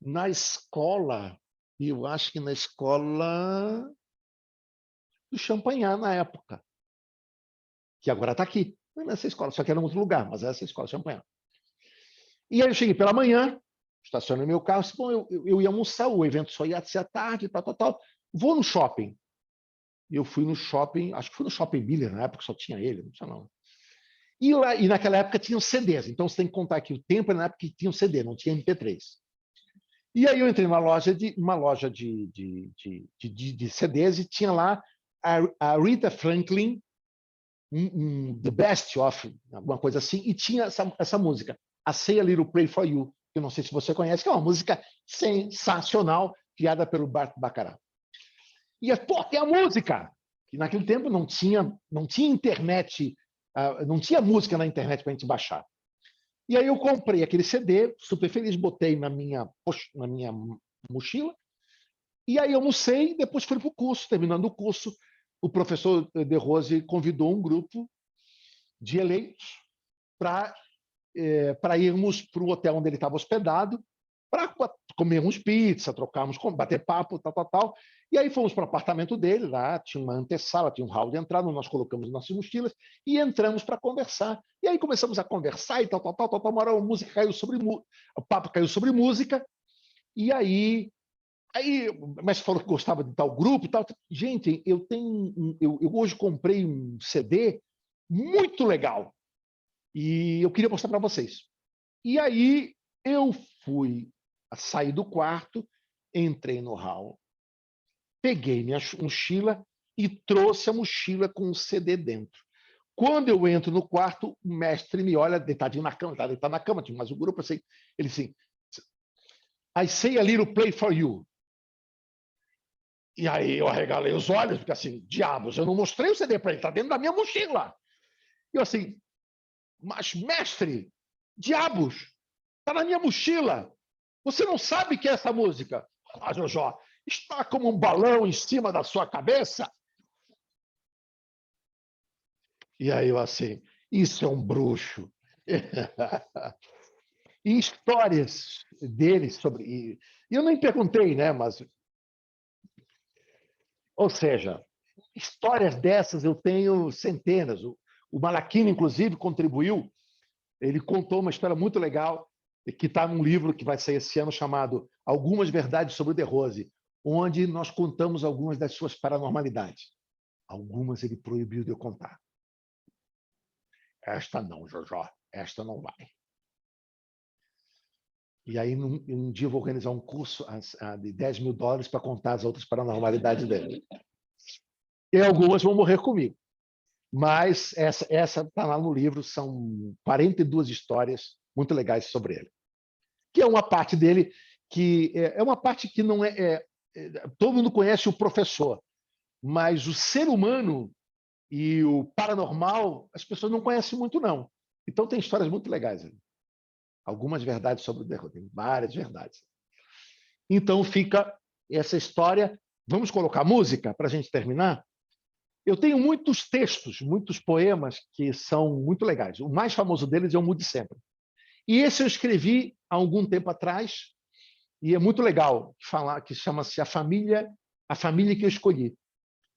na escola, e eu acho que na escola do Champagnat, na época, que agora está aqui. Não é nessa escola, só que era em outro lugar, mas essa escola Champagnat. E aí eu cheguei pela manhã, estacionei meu carro, disse, bom, eu ia almoçar, o evento só ia ser à tarde, tal. Vou no shopping. Eu fui no shopping, acho que fui no Shopping Miller, na época só tinha ele, não tinha não. E naquela época tinham CDs, então você tem que contar que o tempo era na época que tinha um CD, não tinha MP3. E aí eu entrei numa loja de CDs e tinha lá a Rita Franklin, The Best of, alguma coisa assim, e tinha essa música, A Say a Little Prayer for You, que eu não sei se você conhece, que é uma música sensacional, criada pelo Burt Bacharach. E, tem a música, que naquele tempo não tinha internet, não tinha música na internet para a gente baixar. E aí eu comprei aquele CD, super feliz, botei na minha mochila, e aí eu almocei, depois fui para o curso. Terminando o curso, o professor De Rose convidou um grupo de eleitos para irmos para o hotel onde ele estava hospedado, para comemos pizza, trocamos, bater papo, tal. E aí fomos para o apartamento dele, lá tinha uma antessala, tinha um hall de entrada, nós colocamos nossas mochilas e entramos para conversar. E aí começamos a conversar e tal. Uma hora o papo caiu sobre música, e aí o mestre falou que gostava de tal grupo e tal. Gente, eu hoje comprei um CD muito legal e eu queria mostrar para vocês. E aí eu saí do quarto, entrei no hall, peguei minha mochila e trouxe a mochila com o CD dentro. Quando eu entro no quarto, o mestre me olha deitadinho na cama, ele está na cama, tinha mais um grupo assim, ele assim, I say a little play for you. E aí eu arregalei os olhos, porque assim, diabos, eu não mostrei o CD para ele, está dentro da minha mochila. Eu assim, mas mestre, diabos, está na minha mochila. Você não sabe que é essa música? Ah, Jojó, está como um balão em cima da sua cabeça. E aí eu assim, isso é um bruxo. E histórias dele sobre... E eu nem perguntei, né? Mas... Ou seja, histórias dessas eu tenho centenas. O Malaquini, inclusive, contribuiu. Ele contou uma história muito legal que está num livro que vai sair esse ano chamado Algumas Verdades sobre o De Rose, onde nós contamos algumas das suas paranormalidades. Algumas ele proibiu de eu contar. Esta não, Jojó. Esta não vai. E aí, um dia eu vou organizar um curso de $10 mil para contar as outras paranormalidades dele. E algumas vão morrer comigo. Mas essa está lá no livro, são 42 histórias muito legais sobre ele. Que é uma parte dele que é uma parte que não todo mundo conhece o professor, mas o ser humano e o paranormal as pessoas não conhecem muito, não. Então tem histórias muito legais ali. Algumas verdades sobre o terror, tem várias verdades. Então fica essa história. Vamos colocar música para a gente terminar? Eu tenho muitos textos, muitos poemas que são muito legais. O mais famoso deles é o Mude Sempre. E esse eu escrevi há algum tempo atrás, e é muito legal, que chama-se A Família que eu Escolhi,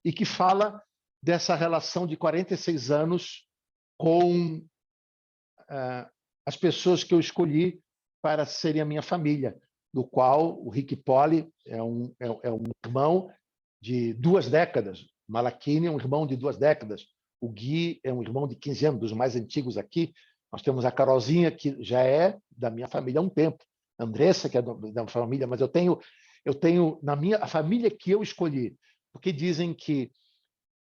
e que fala dessa relação de 46 anos com as pessoas que eu escolhi para serem a minha família, do qual o Rick Poli é um irmão de 2 décadas, Malaquini é um irmão de 2 décadas, o Gui é um irmão de 15 anos, dos mais antigos aqui. Nós temos a Carolzinha, que já é da minha família há um tempo, a Andressa, que é da família, mas eu tenho a família que eu escolhi, porque dizem que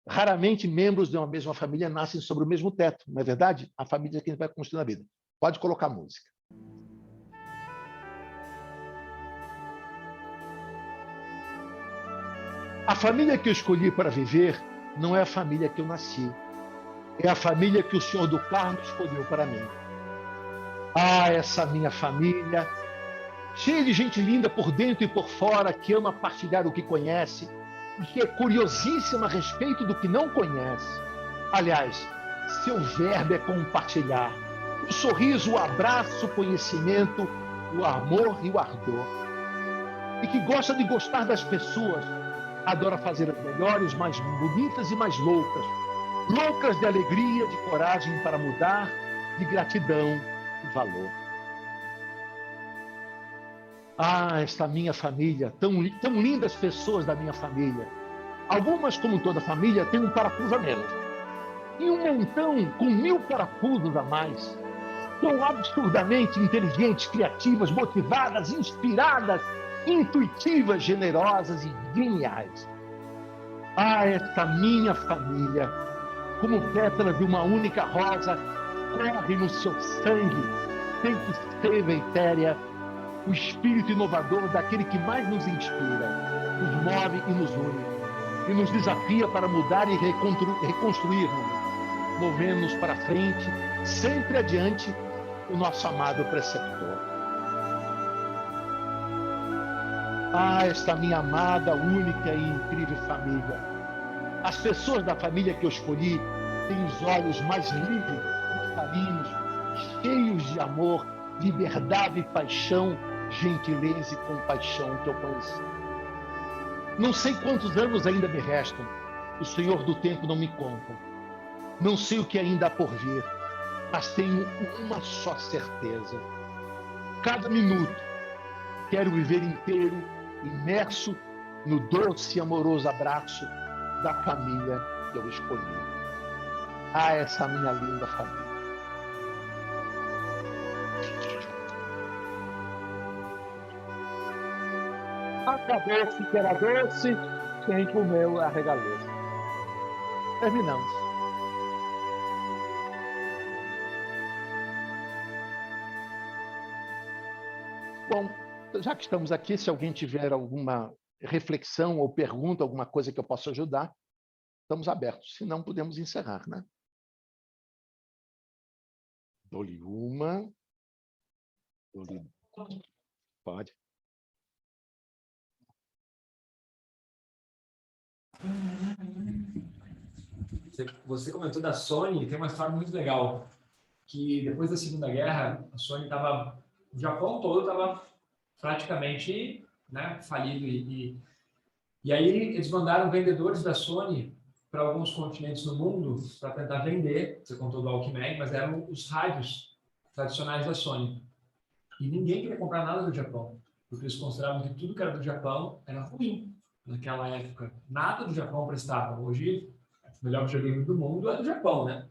raramente membros de uma mesma família nascem sobre o mesmo teto, não é verdade? A família é quem vai construir na vida. Pode colocar música. A família que eu escolhi para viver não é a família que eu nasci. É a família que o Senhor do Carmo escolheu para mim. Ah, essa minha família, cheia de gente linda por dentro e por fora, que ama partilhar o que conhece e que é curiosíssima a respeito do que não conhece. Aliás, seu verbo é compartilhar. O sorriso, o abraço, o conhecimento, o amor e o ardor. E que gosta de gostar das pessoas, adora fazer as melhores, mais bonitas e mais loucas. Loucas de alegria, de coragem para mudar, de gratidão e valor. Ah, esta minha família, tão lindas pessoas da minha família. Algumas, como toda família, têm um parafuso a menos. E um montão com 1000 parafusos a mais. São absurdamente inteligentes, criativas, motivadas, inspiradas, intuitivas, generosas e geniais. Ah, esta minha família, como pétalas de uma única rosa, corre no seu sangue, tem que ser etérea, o espírito inovador daquele que mais nos inspira, nos move e nos une, e nos desafia para mudar e reconstruir-nos, movendo-nos para frente, sempre adiante, o nosso amado preceptor. Ah, esta minha amada, única e incrível família. As pessoas da família que eu escolhi têm os olhos mais lívidos, cristalinos, cheios de amor, liberdade e paixão gentileza e compaixão que eu conheci. Não sei quantos anos ainda me restam, o Senhor do tempo não me conta. Não sei o que ainda há por vir, mas tenho uma só certeza. Cada minuto quero viver inteiro, imerso no doce e amoroso abraço da família que eu escolhi. Ah, essa minha linda família. Acabou-se que era doce, quem comeu arregalou-se. Terminamos. Bom, já que estamos aqui, se alguém tiver alguma reflexão ou pergunta, alguma coisa que eu possa ajudar, estamos abertos. Se não, podemos encerrar, né? Dou-lhe uma. Dou-lhe... Pode. Você comentou da Sony, tem uma história muito legal, que depois da Segunda Guerra, a Sony estava, o Japão todo estava praticamente, né, falido, e aí eles mandaram vendedores da Sony para alguns continentes no mundo para tentar vender. Você contou do Walkman, mas eram os rádios tradicionais da Sony. E ninguém queria comprar nada do Japão, porque eles consideravam que tudo que era do Japão era ruim naquela época. Nada do Japão prestava. Hoje, o melhor videogame do mundo é do Japão, né?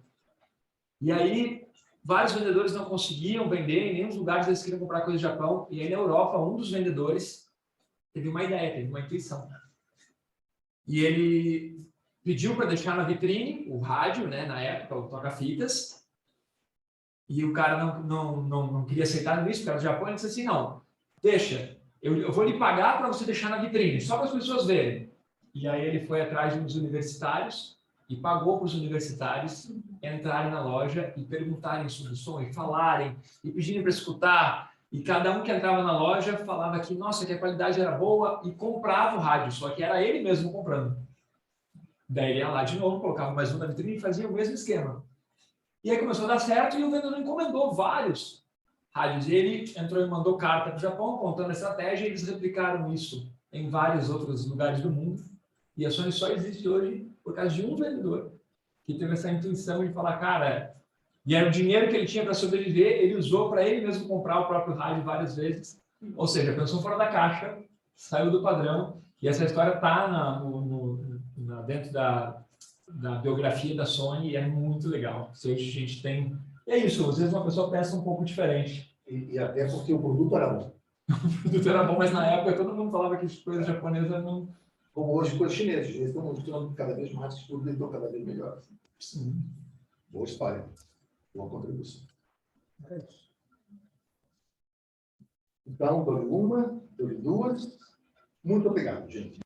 E aí, vários vendedores não conseguiam vender, em nenhum lugar eles queriam comprar coisa do Japão. E aí, na Europa, um dos vendedores teve uma ideia, teve uma intuição. E ele pediu para deixar na vitrine o rádio, né, na época, o toca-fitas. E o cara não queria aceitar isso, porque era do Japão. Ele disse assim, não, deixa, eu vou lhe pagar para você deixar na vitrine, só para as pessoas verem. E aí ele foi atrás de uns universitários e pagou para os universitários entrarem na loja e perguntarem sobre o som, e falarem, e pedirem para escutar. E cada um que entrava na loja falava que, nossa, que a qualidade era boa, e comprava o rádio, só que era ele mesmo comprando. Daí ele ia lá de novo, colocava mais um na vitrine e fazia o mesmo esquema. E aí começou a dar certo e o vendedor encomendou vários rádios. E ele entrou e mandou carta para o Japão contando a estratégia, e eles replicaram isso em vários outros lugares do mundo. E a Sony só existe hoje por causa de um vendedor que teve essa intuição de falar, cara, e era o dinheiro que ele tinha para sobreviver, ele usou para ele mesmo comprar o próprio rádio várias vezes. Ou seja, pensou fora da caixa, saiu do padrão. E essa história está dentro da biografia da Sony, e é muito legal. Se hoje a gente tem... É isso, às vezes uma pessoa pensa um pouco diferente. E até porque o produto era bom. O produto era bom, mas na época todo mundo falava que as coisas japonesas não... Como hoje com os chineses. Eles estão mostrando cada vez mais que os produtos estão cada vez melhores. Sim. Boa história. Boa contribuição. É isso. Então, dou-lhe uma, dou-lhe duas. Muito obrigado, gente.